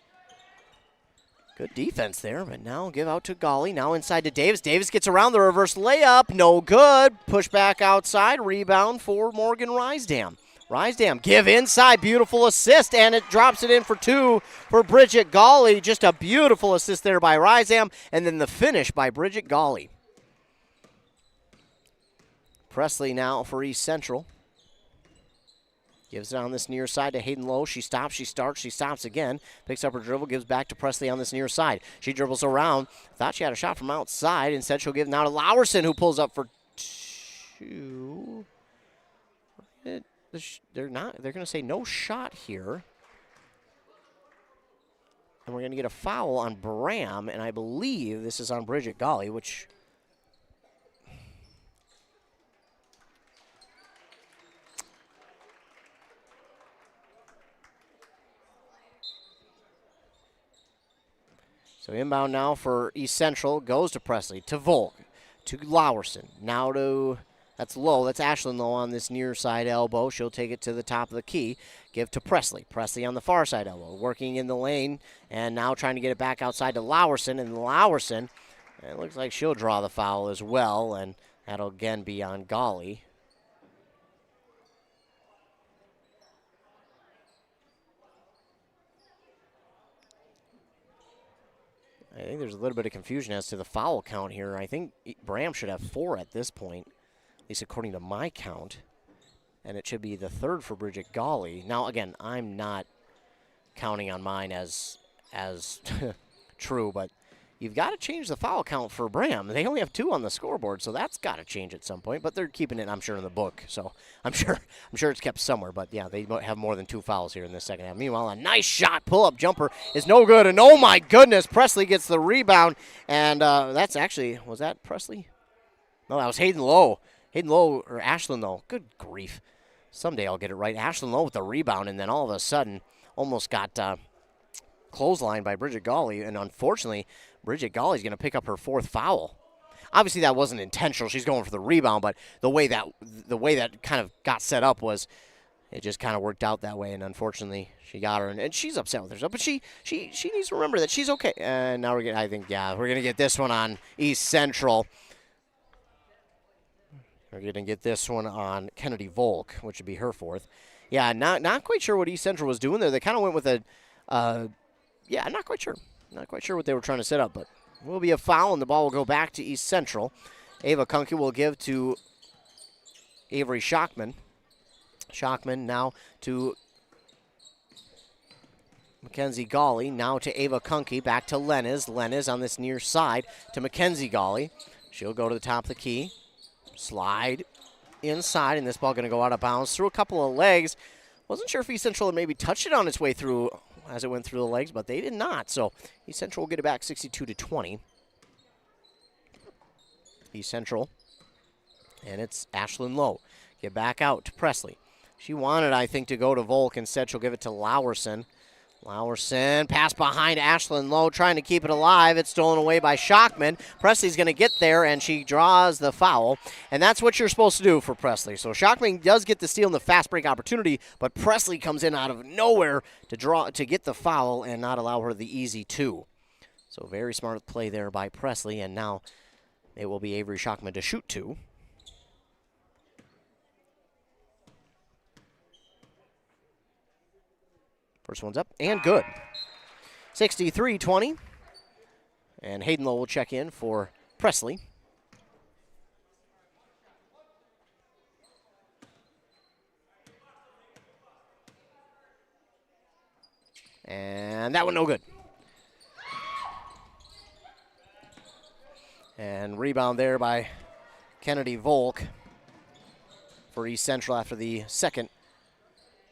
good defense there, but now give out to Golly. Now inside to Davis. Davis gets around the reverse layup. No good. Push back outside. Rebound for Morgan Rysdam. Rysdam, give inside, beautiful assist, and it drops it in for two for Bridget Golly. Just a beautiful assist there by Rysdam, and then the finish by Bridget Golly. Presley now for East Central. Gives it on this near side to Hayden Lowe. She stops, she starts, she stops again. Picks up her dribble, gives back to Presley on this near side. She dribbles around. Thought she had a shot from outside. Instead, she'll give now to Lowerson, who pulls up for two. They're going to say no shot here. And we're going to get a foul on Braham, and I believe this is on Bridget Golly, which... So inbound now for East Central, goes to Presley, to Volk, to Lowerson, now to... That's Lowe. That's Ashlyn Lowe on this near side elbow. She'll take it to the top of the key. Give to Presley. Presley on the far side elbow. Working in the lane and now trying to get it back outside to Lowerson. And Lowerson, it looks like she'll draw the foul as well. And that'll again be on Golly. I think there's a little bit of confusion as to the foul count here. I think Braham should have 4 at this point, at least according to my count. And it should be the 3rd for Bridget Golly. Now, again, I'm not counting on mine as true, but you've got to change the foul count for Braham. They only have 2 on the scoreboard, so that's got to change at some point. But they're keeping it, I'm sure, in the book. So I'm sure it's kept somewhere. But, yeah, they have more than 2 fouls here in the second half. Meanwhile, a nice shot, pull-up jumper is no good. And, oh, my goodness, Presley gets the rebound. And that's actually, was that Presley? No, that was Hayden Lowe. Hayden Lowe, or Ashlyn Lowe. Good grief. Someday I'll get it right. Ashlyn Lowe with the rebound, and then all of a sudden almost got clotheslined by Bridget Gawley. And, unfortunately, Bridget Gawley's going to pick up her 4th foul. Obviously, that wasn't intentional. She's going for the rebound, but the way that kind of got set up was it just kind of worked out that way. And unfortunately, she got her, and she's upset with herself. But she needs to remember that she's okay. And now we're gonna get this one on East Central. We're gonna get this one on Kennedy Volk, which would be her 4th. Yeah, not quite sure what East Central was doing there. They kind of went with a, not quite sure. Not quite sure what they were trying to set up, but will be a foul, and the ball will go back to East Central. Ava Kunke will give to Avery Schockman. Schockman now to Mackenzie Gawley. Now to Ava Kunke. Back to Lenez. Lenez on this near side to Mackenzie Gawley. She'll go to the top of the key. Slide inside, and this ball going to go out of bounds through a couple of legs. Wasn't sure if East Central had maybe touched it on its way through as it went through the legs, but they did not. So East Central will get it back 62-20. East Central, and it's Ashlyn Lowe. Get back out to Presley. She wanted, I think, to go to Volk. Instead, she'll give it to Lowerson. Lowerson, pass behind Ashlyn Lowe, trying to keep it alive. It's stolen away by Schockman. Presley's going to get there, and she draws the foul. And that's what you're supposed to do for Presley. So Schockman does get the steal in the fast break opportunity, but Presley comes in out of nowhere to get the foul and not allow her the easy 2. So very smart play there by Presley, and now it will be Avery Schockman to shoot 2. First one's up and good. 63-20. And Hayden Lowe will check in for Presley. And that one no good. And rebound there by Kennedy Volk for East Central after the second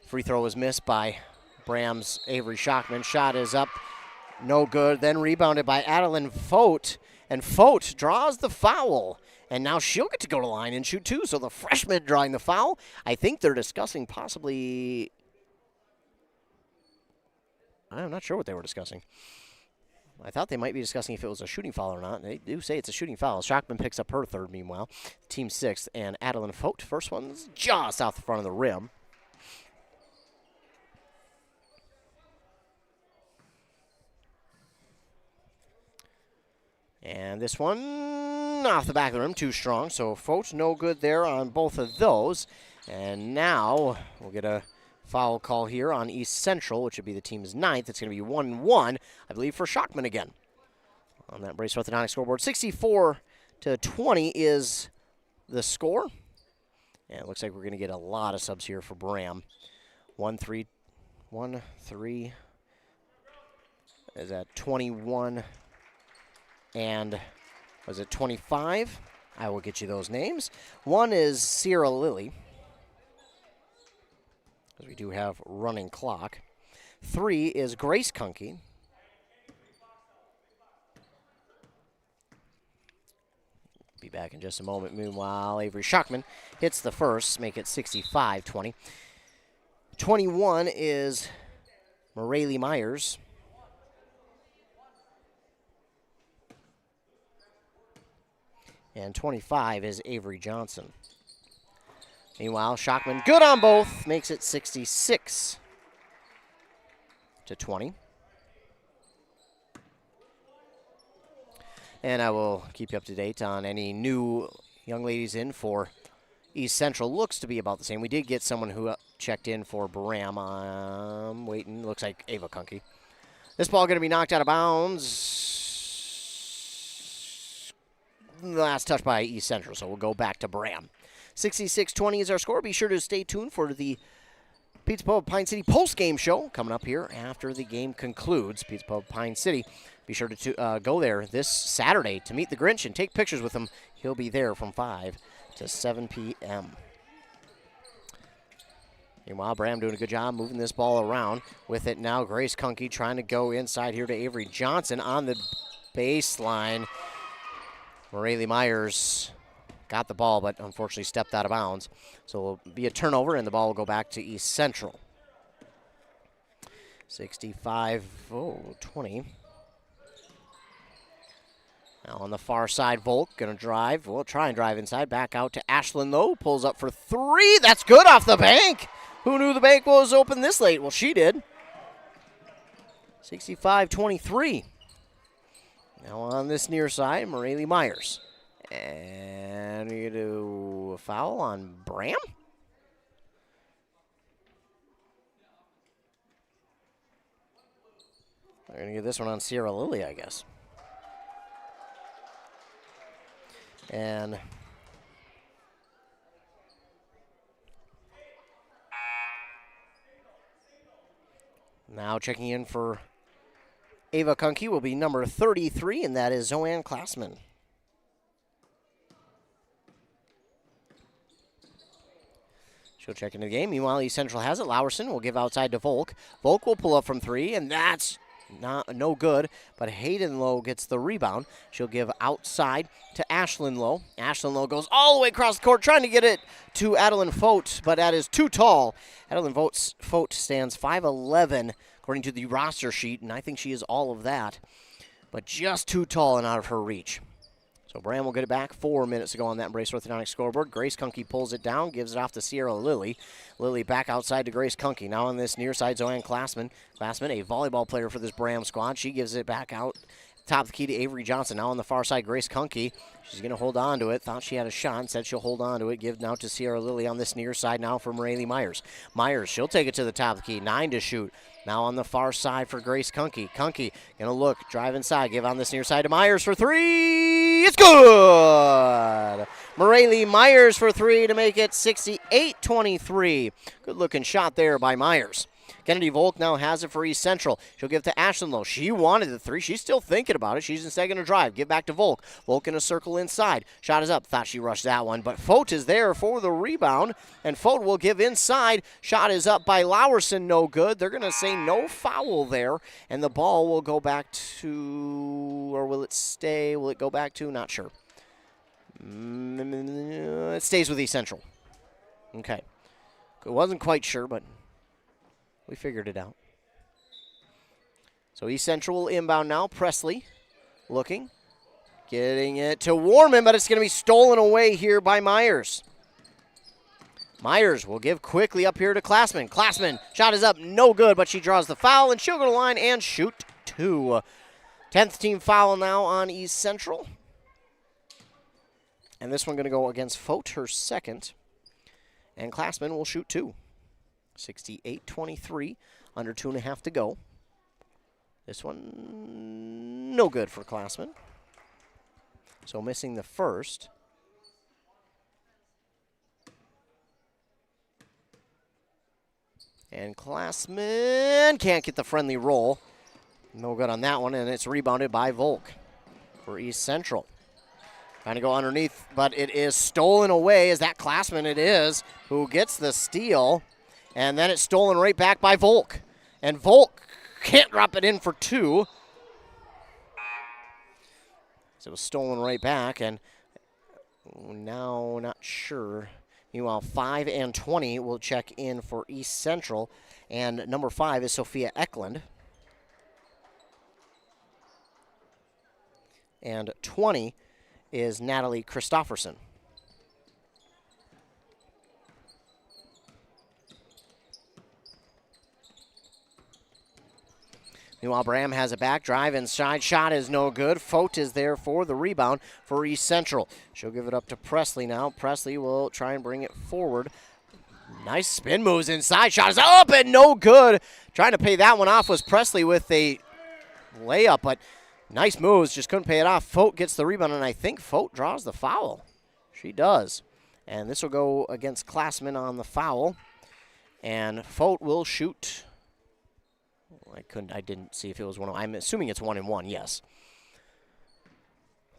free throw was missed by Braham's Avery Schockman. Shot is up, no good. Then rebounded by Adeline Fote, and Fote draws the foul. And now she'll get to go to line and shoot 2. So the freshman drawing the foul. I think they're discussing possibly, I'm not sure what they were discussing. I thought they might be discussing if it was a shooting foul or not. They do say it's a shooting foul. Schockman picks up her 3rd, meanwhile. Team 6th, and Adeline Fote, first one's just out the front of the rim. And this one off the back of the rim, too strong. So Fote no good there on both of those. And now we'll get a foul call here on East Central, which would be the team's 9th. It's going to be 1-1, I believe, for Schockman again. On that Brace Orthodontic scoreboard, 64-20 is the score. And it looks like we're going to get a lot of subs here for Braham. 1-3 is at 21. And was it 25? I will get you those names. 1 is Sierra Lilly, because we do have running clock. 3 is Grace Kunke. Be back in just a moment. Meanwhile, Avery Schockman hits the first, make it 65-20. 21 is Moraley Myers. And 25 is Avery Johnson. Meanwhile, Schockman, good on both, makes it 66-20. And I will keep you up to date on any new young ladies in for East Central. Looks to be about the same. We did get someone who checked in for Braham. Waiting, looks like Ava Kunke. This ball going to be knocked out of bounds. Last touch by East Central, so we'll go back to Braham. 66-20 is our score. Be sure to stay tuned for the Pizza Pub Pine City post-game show coming up here after the game concludes. Pizza Pub Pine City Be sure to go there this Saturday to meet the Grinch and take pictures with him. He'll be there from 5 to 7 p.m. Meanwhile, Braham doing a good job moving this ball around. With it now, Grace Kunke trying to go inside here to Avery Johnson on the baseline. Morelli Myers got the ball, but unfortunately stepped out of bounds. So it'll be a turnover, and the ball will go back to East Central. 65-20. Now on the far side, Volk going to drive. We'll try and drive inside. Back out to Ashlyn Lowe. Pulls up for 3. That's good off the bank. Who knew the bank was open this late? Well, she did. 65-23. Now on this near side, Morelli Myers. And we do a foul on Braham. They're going to get this one on Sierra Lily, I guess. And now checking in for Ava Kunke will be number 33, and that is Zoanne Klassman. She'll check into the game. Meanwhile, East Central has it. Lowerson will give outside to Volk. Volk will pull up from 3, and that's no good, but Hayden Lowe gets the rebound. She'll give outside to Ashlyn Lowe. Ashlyn Lowe goes all the way across the court trying to get it to Adeline Fote, but that is too tall. Adeline Fote stands 5'11", according to the roster sheet, and I think she is all of that, but just too tall and out of her reach. So Braham will get it back. 4 minutes to go on that Embrace Orthodontics scoreboard. Grace Kunke pulls it down, gives it off to Sierra Lily. Lily back outside to Grace Kunke. Now on this near side, Zoanne Klassman. Klassman, a volleyball player for this Braham squad. She gives it back out. Top of the key to Avery Johnson. Now on the far side, Grace Kunke. She's going to hold on to it. Thought she had a shot. Said she'll hold on to it. Give now to Sierra Lily on this near side now for Morelli Myers. Myers, she'll take it to the top of the key. 9 to shoot. Now on the far side for Grace Kunke. Kunke going to look, drive inside, give on this near side to Myers for 3. It's good! Morelli Myers for 3 to make it 68-23. Good looking shot there by Myers. Kennedy Volk now has it for East Central. She'll give to Ashlyn Lowe. She wanted the 3. She's still thinking about it. She's instead going to drive. Give back to Volk. Volk in a circle inside. Shot is up. Thought she rushed that one, but Fote is there for the rebound, and Fote will give inside. Shot is up by Lowerson. No good. They're going to say no foul there, and the ball will go back to, or will it stay? Will it go back to? Not sure. It stays with East Central. Okay. I wasn't quite sure, but we figured it out. So East Central will inbound now. Presley looking. Getting it to Warman, but it's going to be stolen away here by Myers. Myers will give quickly up here to Klassman. Klassman, shot is up, no good, but she draws the foul, and she'll go to the line and shoot 2. 10th team foul now on East Central. And this one going to go against Fote, her second. And Klassman will shoot 2. 68-23, under 2.5 to go. This one, no good for Klassman. So missing the first. And Klassman can't get the friendly roll. No good on that one, and it's rebounded by Volk for East Central. Trying to go underneath, but it is stolen away. Is that Klassman? It is, who gets the steal. And then it's stolen right back by Volk. And Volk can't drop it in for 2. So it was stolen right back, and now not sure. Meanwhile, 5 and 20 will check in for East Central. And number 5 is Sophia Eklund. And 20 is Natalie Christofferson. Meanwhile, Braham has it back. Drive inside. Shot is no good. Fote is there for the rebound for East Central. She'll give it up to Presley now. Presley will try and bring it forward. Nice spin moves inside. Shot is up and no good. Trying to pay that one off was Presley with a layup, but nice moves. Just couldn't pay it off. Fote gets the rebound, and I think Fote draws the foul. She does. And this will go against Klassman on the foul. And Fote will shoot. I didn't see if it was one. I'm assuming it's 1-1, yes.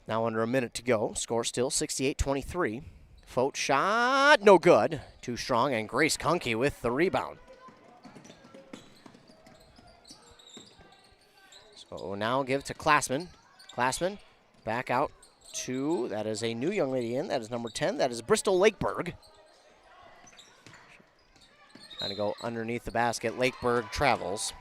Now under a minute to go. Score still 68-23. Fote shot, no good. Too strong, and Grace Kunke with the rebound. So now give to Klassman. Klassman back out to, that is a new young lady in. That is number 10. That is Bristol Lakeberg. Trying to go underneath the basket. Lakeberg travels.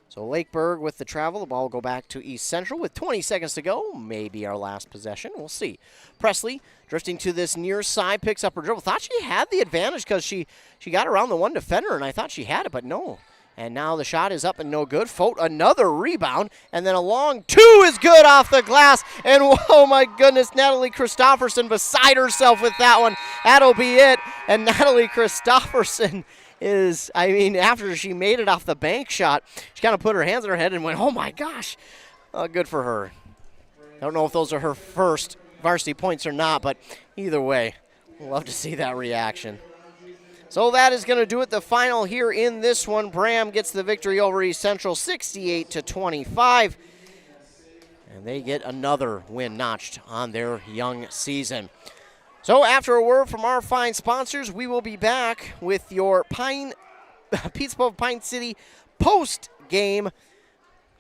So Lakeberg with the travel. The ball will go back to East Central with 20 seconds to go. Maybe our last possession. We'll see. Presley drifting to this near side, picks up her dribble. Thought she had the advantage because she got around the one defender, and I thought she had it, but no. And now the shot is up and no good. Fote another rebound, and then a long two is good off the glass. And oh my goodness, Natalie Christofferson beside herself with that one. That'll be it. And Natalie Christofferson is, after she made it off the bank shot, she kind of put her hands on her head and went, oh my gosh. Good for her. I don't know if those are her first varsity points or not, but either way, love to see that reaction. So that is going to do it. The final here in this one. Braham gets the victory over East Central, 68-25. And they get another win notched on their young season. So after a word from our fine sponsors, we will be back with your Pizza Pub of Pine City post-game.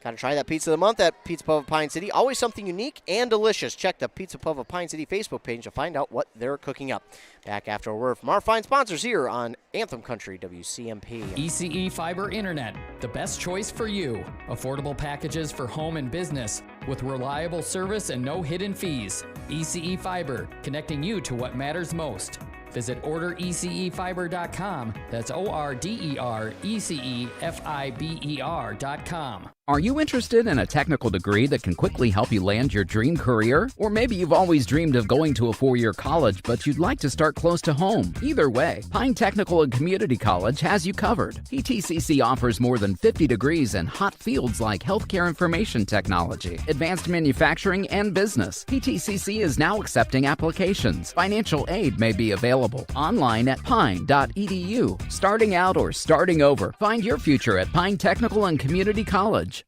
Got to try that pizza of the month at Pizza Pub of Pine City. Always something unique and delicious. Check the Pizza Pub of Pine City Facebook page to find out what they're cooking up. Back after a word from our fine sponsors here on Anthem Country WCMP. ECE Fiber Internet, the best choice for you. Affordable packages for home and business with reliable service and no hidden fees. ECE Fiber, connecting you to what matters most. Visit orderecefiber.com. That's orderecefiber.com. Are you interested in a technical degree that can quickly help you land your dream career? Or maybe you've always dreamed of going to a four-year college, but you'd like to start close to home. Either way, Pine Technical and Community College has you covered. PTCC offers more than 50 degrees in hot fields like healthcare information technology, advanced manufacturing, and business. PTCC is now accepting applications. Financial aid may be available online at pine.edu. Starting out or starting over, find your future at Pine Technical and Community College.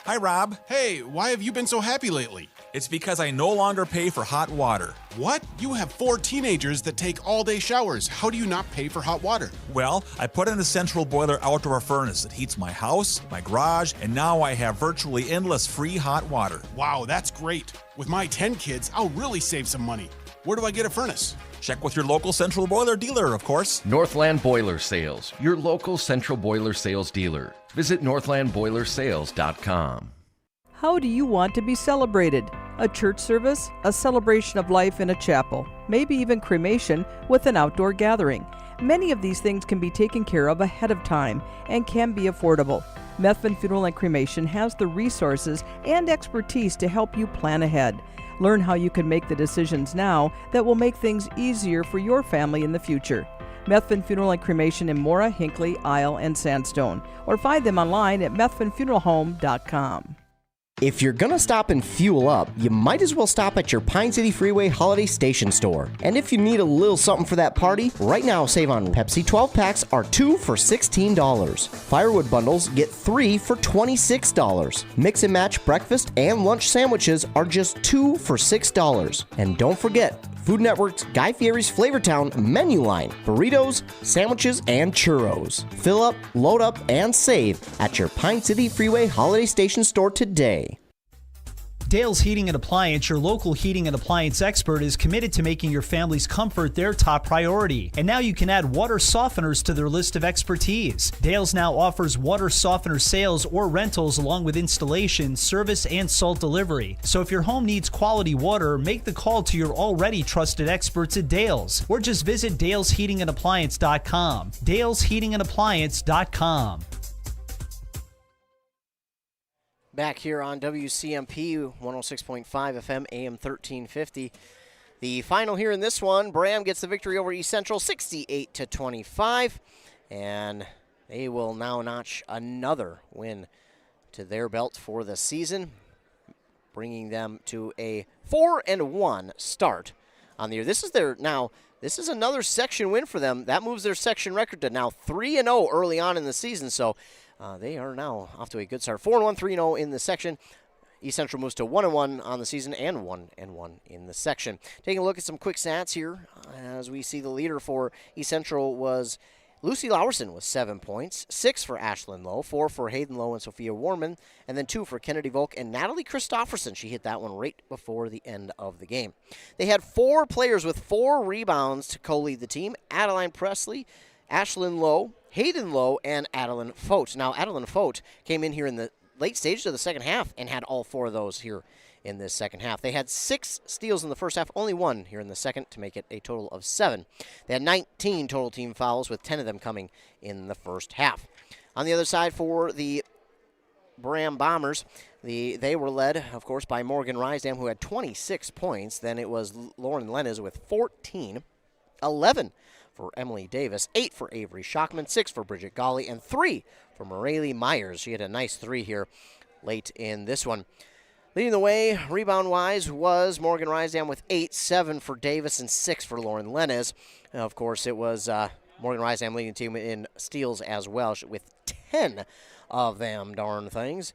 Hi, Rob. Hey, why have you been so happy lately? It's because I no longer pay for hot water. What? You have 4 teenagers that take all-day showers. How do you not pay for hot water? Well, I put in a central boiler outdoor furnace that heats my house, my garage, and now I have virtually endless free hot water. Wow, that's great. With my 10 kids, I'll really save some money. Where do I get a furnace? Check with your local central boiler dealer, of course. Northland Boiler Sales, your local central boiler sales dealer. Visit northlandboilersales.com. How do you want to be celebrated? A church service, a celebration of life in a chapel, maybe even cremation with an outdoor gathering. Many of these things can be taken care of ahead of time and can be affordable. Methvin Funeral and Cremation has the resources and expertise to help you plan ahead. Learn how you can make the decisions now that will make things easier for your family in the future. Methvin Funeral and Cremation in Mora, Hinckley, Isle, and Sandstone. Or find them online at methvinfuneralhome.com. If you're gonna stop and fuel up, you might as well stop at your Pine City Freeway Holiday Station store. And if you need a little something for that party, right now save on Pepsi 12 packs are 2 for $16. Firewood bundles get 3 for $26. Mix and match breakfast and lunch sandwiches are just 2 for $6. And don't forget, Food Network's Guy Fieri's Flavortown menu line, burritos, sandwiches, and churros. Fill up, load up, and save at your Pine City Freeway Holiday Station store today. Dale's Heating and Appliance, your local heating and appliance expert, is committed to making your family's comfort their top priority. And now you can add water softeners to their list of expertise. Dale's now offers water softener sales or rentals along with installation, service, and salt delivery. So if your home needs quality water, make the call to your already trusted experts at Dale's, or just visit dalesheatingandappliance.com. dalesheatingandappliance.com. Back here on WCMP 106.5 FM, AM 1350. The final here in this one, Braham gets the victory over East Central, 68-25. And they will now notch another win to their belt for the season, bringing them to a 4-1 start on the year. This is their this is another section win for them. That moves their section record to now 3-0 early on in the season. So they are now off to a good start. 4-1, 3-0 in the section. East Central moves to 1-1 on the season and 1-1 in the section. Taking a look at some quick stats here, as we see the leader for East Central was Lucy Lowerson with 7 points, 6 for Ashlyn Lowe, 4 for Hayden Lowe and Sophia Warman, and then 2 for Kennedy Volk and Natalie Christofferson. She hit that one right before the end of the game. They had 4 players with 4 rebounds to co-lead the team: Adeline Presley, Ashlyn Lowe, Hayden Lowe, and Adeline Fote. Now, Adeline Fote came in here in the late stages of the second half and had all 4 of those here in this second half. They had 6 steals in the first half, only 1 here in the second to make it a total of 7. They had 19 total team fouls, with 10 of them coming in the first half. On the other side for the Braham Bombers, they were led, of course, by Morgan Rysdam, who had 26 points. Then it was Lauren Lenez with 14, 11 for Emily Davis, 8 for Avery Schockman, 6 for Bridget Golly, and 3 for Morelli Myers. She had a nice 3 here late in this one. Leading the way, rebound-wise, was Morgan Rysdam with 8, 7 for Davis, and 6 for Lauren Lenez. Of course, it was Morgan Rysdam leading the team in steals as well, with 10 of them darn things.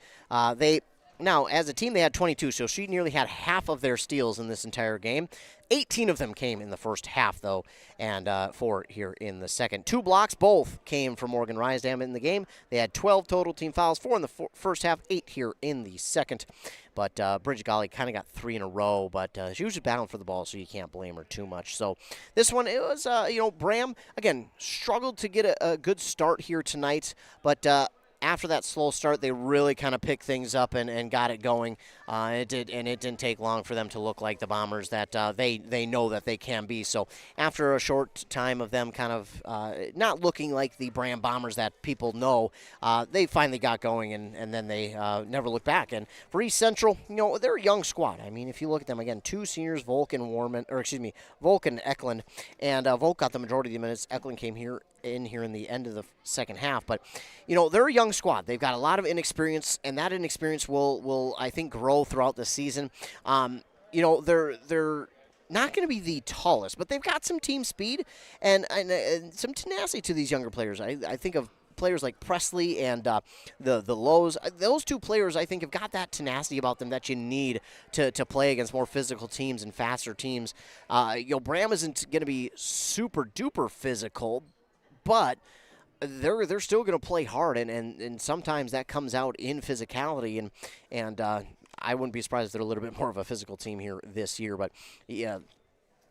Now, as a team, they had 22, so she nearly had half of their steals in this entire game. 18 of them came in the first half, though, and 4 here in the second. 2 blocks, both came from Morgan Rysdam in the game. They had 12 total team fouls, 4 in the first half, 8 here in the second. But Bridget Golly kind of got 3 in a row, but she was just battling for the ball, so you can't blame her too much. So this one, it was, Braham, again, struggled to get a good start here tonight, but after that slow start, they really kind of picked things up and got it going. It didn't take long for them to look like the Bombers that they know that they can be. So after a short time of them kind of not looking like the Braham Bombers that people know, they finally got going, and then they never looked back. And for East Central, they're a young squad. I mean, if you look at them again, 2 seniors, Volk and Eklund, and Volk got the majority of the minutes. Eklund came in the end of the second half, but they're a young squad. They've got a lot of inexperience, and that inexperience will I think grow throughout the season. They're not going to be the tallest, but they've got some team speed and some tenacity to these younger players. I think of players like Presley and the Lowe's. Those 2 players, I think, have got that tenacity about them that you need to play against more physical teams and faster teams. Braham isn't going to be super duper physical, but they're still going to play hard, and sometimes that comes out in physicality, and I wouldn't be surprised if they're a little bit more of a physical team here this year. But yeah,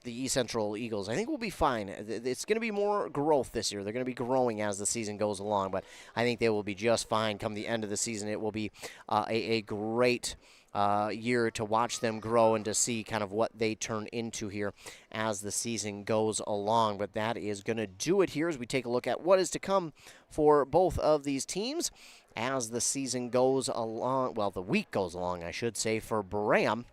the East Central Eagles, I think, will be fine. It's going to be more growth this year. They're going to be growing as the season goes along, but I think they will be just fine come the end of the season. It will be a great year to watch them grow and to see kind of what they turn into here as the season goes along. But that is going to do it here as we take a look at what is to come for both of these teams as the season goes along. Well, the week goes along, I should say, for Braham.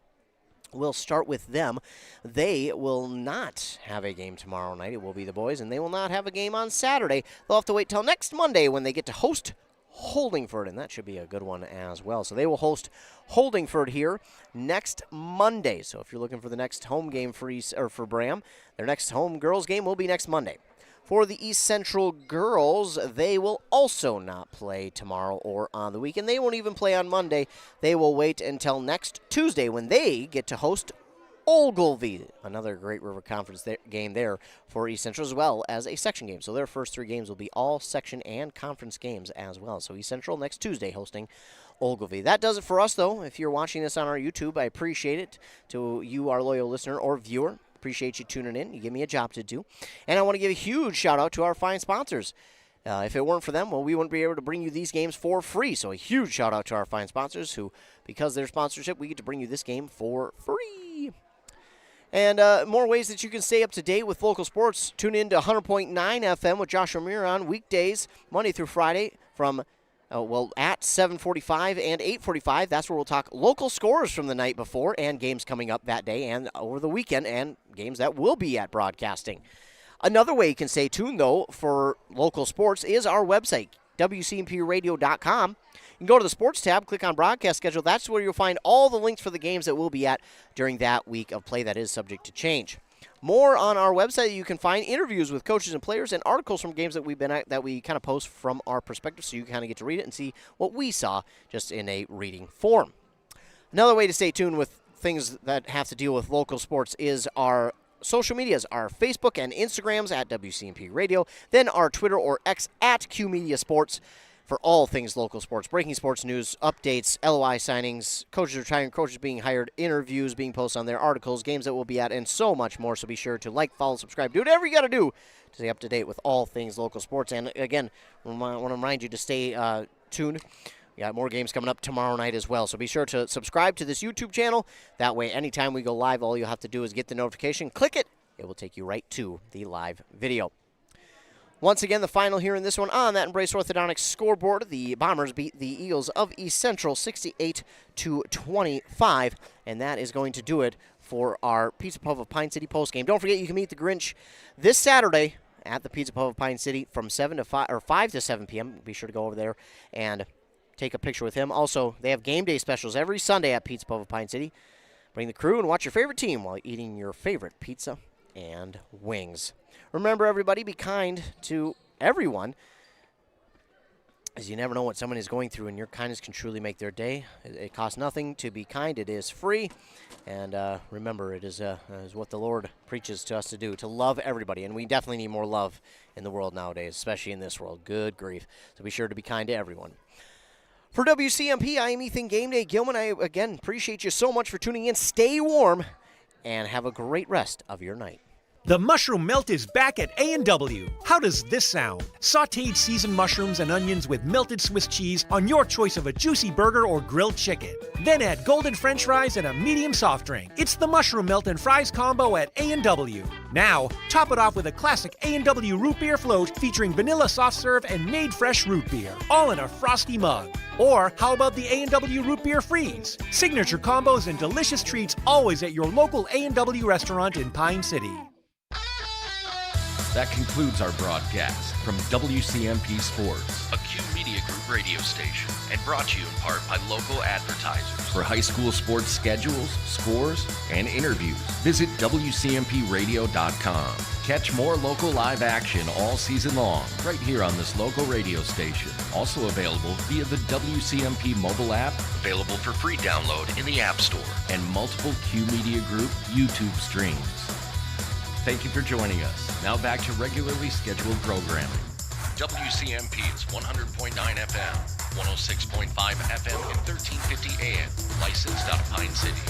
We'll start with them. They will not have a game tomorrow night. It will be the boys, and they will not have a game on Saturday. They'll have to wait till next Monday when they get to host Holdingford, and that should be a good one as well. So they will host Holdingford here next Monday. So if you're looking for the next home game for Braham, their next home girls game will be next Monday. For the East Central girls, they will also not play tomorrow or on the weekend. They won't even play on Monday. They will wait until next Tuesday when they get to host Ogilvie, another Great River Conference game there for East Central, as well as a section game. So their first 3 games will be all section and conference games as well. So East Central next Tuesday hosting Ogilvie. That does it for us, though. If you're watching this on our YouTube, I appreciate it. To you, our loyal listener or viewer, appreciate you tuning in. You give me a job to do. And I want to give a huge shout-out to our fine sponsors. If it weren't for them, well, we wouldn't be able to bring you these games for free. So a huge shout-out to our fine sponsors who, because of their sponsorship, we get to bring you this game for free. And more ways that you can stay up to date with local sports. Tune in to 100.9 FM with Josh Ramirez on weekdays, Monday through Friday, from at 7:45 and 8:45. That's where we'll talk local scores from the night before and games coming up that day and over the weekend and games that will be at broadcasting. Another way you can stay tuned, though, for local sports is our website, WCMPradio.com. You can go to the sports tab, click on broadcast schedule. That's where you'll find all the links for the games that we'll be at during that week of play that is subject to change. More on our website. You can find interviews with coaches and players and articles from games that we've been at that we kind of post from our perspective, so you kind of get to read it and see what we saw just in a reading form. Another way to stay tuned with things that have to deal with local sports is our social medias, our Facebook and Instagrams at WCMP Radio, then our Twitter or X at Q Media Sports for all things local sports, breaking sports news, updates, LOI signings, coaches retiring, coaches being hired, interviews being posted on their articles, games that we'll be at, and so much more. So be sure to like, follow, subscribe, do whatever you got to do to stay up to date with all things local sports. And again, I want to remind you to stay tuned. We got more games coming up tomorrow night as well. So be sure to subscribe to this YouTube channel. That way, anytime we go live, all you'll have to do is get the notification, click it. It will take you right to the live video. Once again, the final here in this one on that Embrace Orthodontics scoreboard. The Bombers beat the Eagles of East Central 68-25, and that is going to do it for our Pizza Pub of Pine City postgame. Don't forget, you can meet the Grinch this Saturday at the Pizza Pub of Pine City from 5 to 7 p.m. Be sure to go over there and take a picture with him. Also, they have game day specials every Sunday at Pizza Pub of Pine City. Bring the crew and watch your favorite team while eating your favorite pizza and wings. Remember, everybody, be kind to everyone, as you never know what someone is going through, and your kindness can truly make their day. It costs nothing to be kind. It is free. And remember, it is what the Lord preaches to us to do, to love everybody. And we definitely need more love in the world nowadays, especially in this world. Good grief. So be sure to be kind to everyone. For WCMP, I am Ethan Game Day Gilman. I, again, appreciate you so much for tuning in. Stay warm, and have a great rest of your night. The mushroom melt is back at A&W. How does this sound? Sautéed seasoned mushrooms and onions with melted Swiss cheese on your choice of a juicy burger or grilled chicken. Then add golden French fries and a medium soft drink. It's the mushroom melt and fries combo at A&W. Now, top it off with a classic A&W root beer float featuring vanilla soft serve and made fresh root beer, all in a frosty mug. Or how about the A&W Root Beer Freeze? Signature combos and delicious treats always at your local A&W restaurant in Pine City. That concludes our broadcast from WCMP Sports, a Q Media Group radio station, and brought to you in part by local advertisers. For high school sports schedules, scores, and interviews, visit WCMPradio.com. Catch more local live action all season long, right here on this local radio station. Also available via the WCMP mobile app, available for free download in the App Store, and multiple Q Media Group YouTube streams. Thank you for joining us. Now back to regularly scheduled programming. WCMP is 100.9 FM, 106.5 FM, and 1350 AM. Licensed out of Pine City.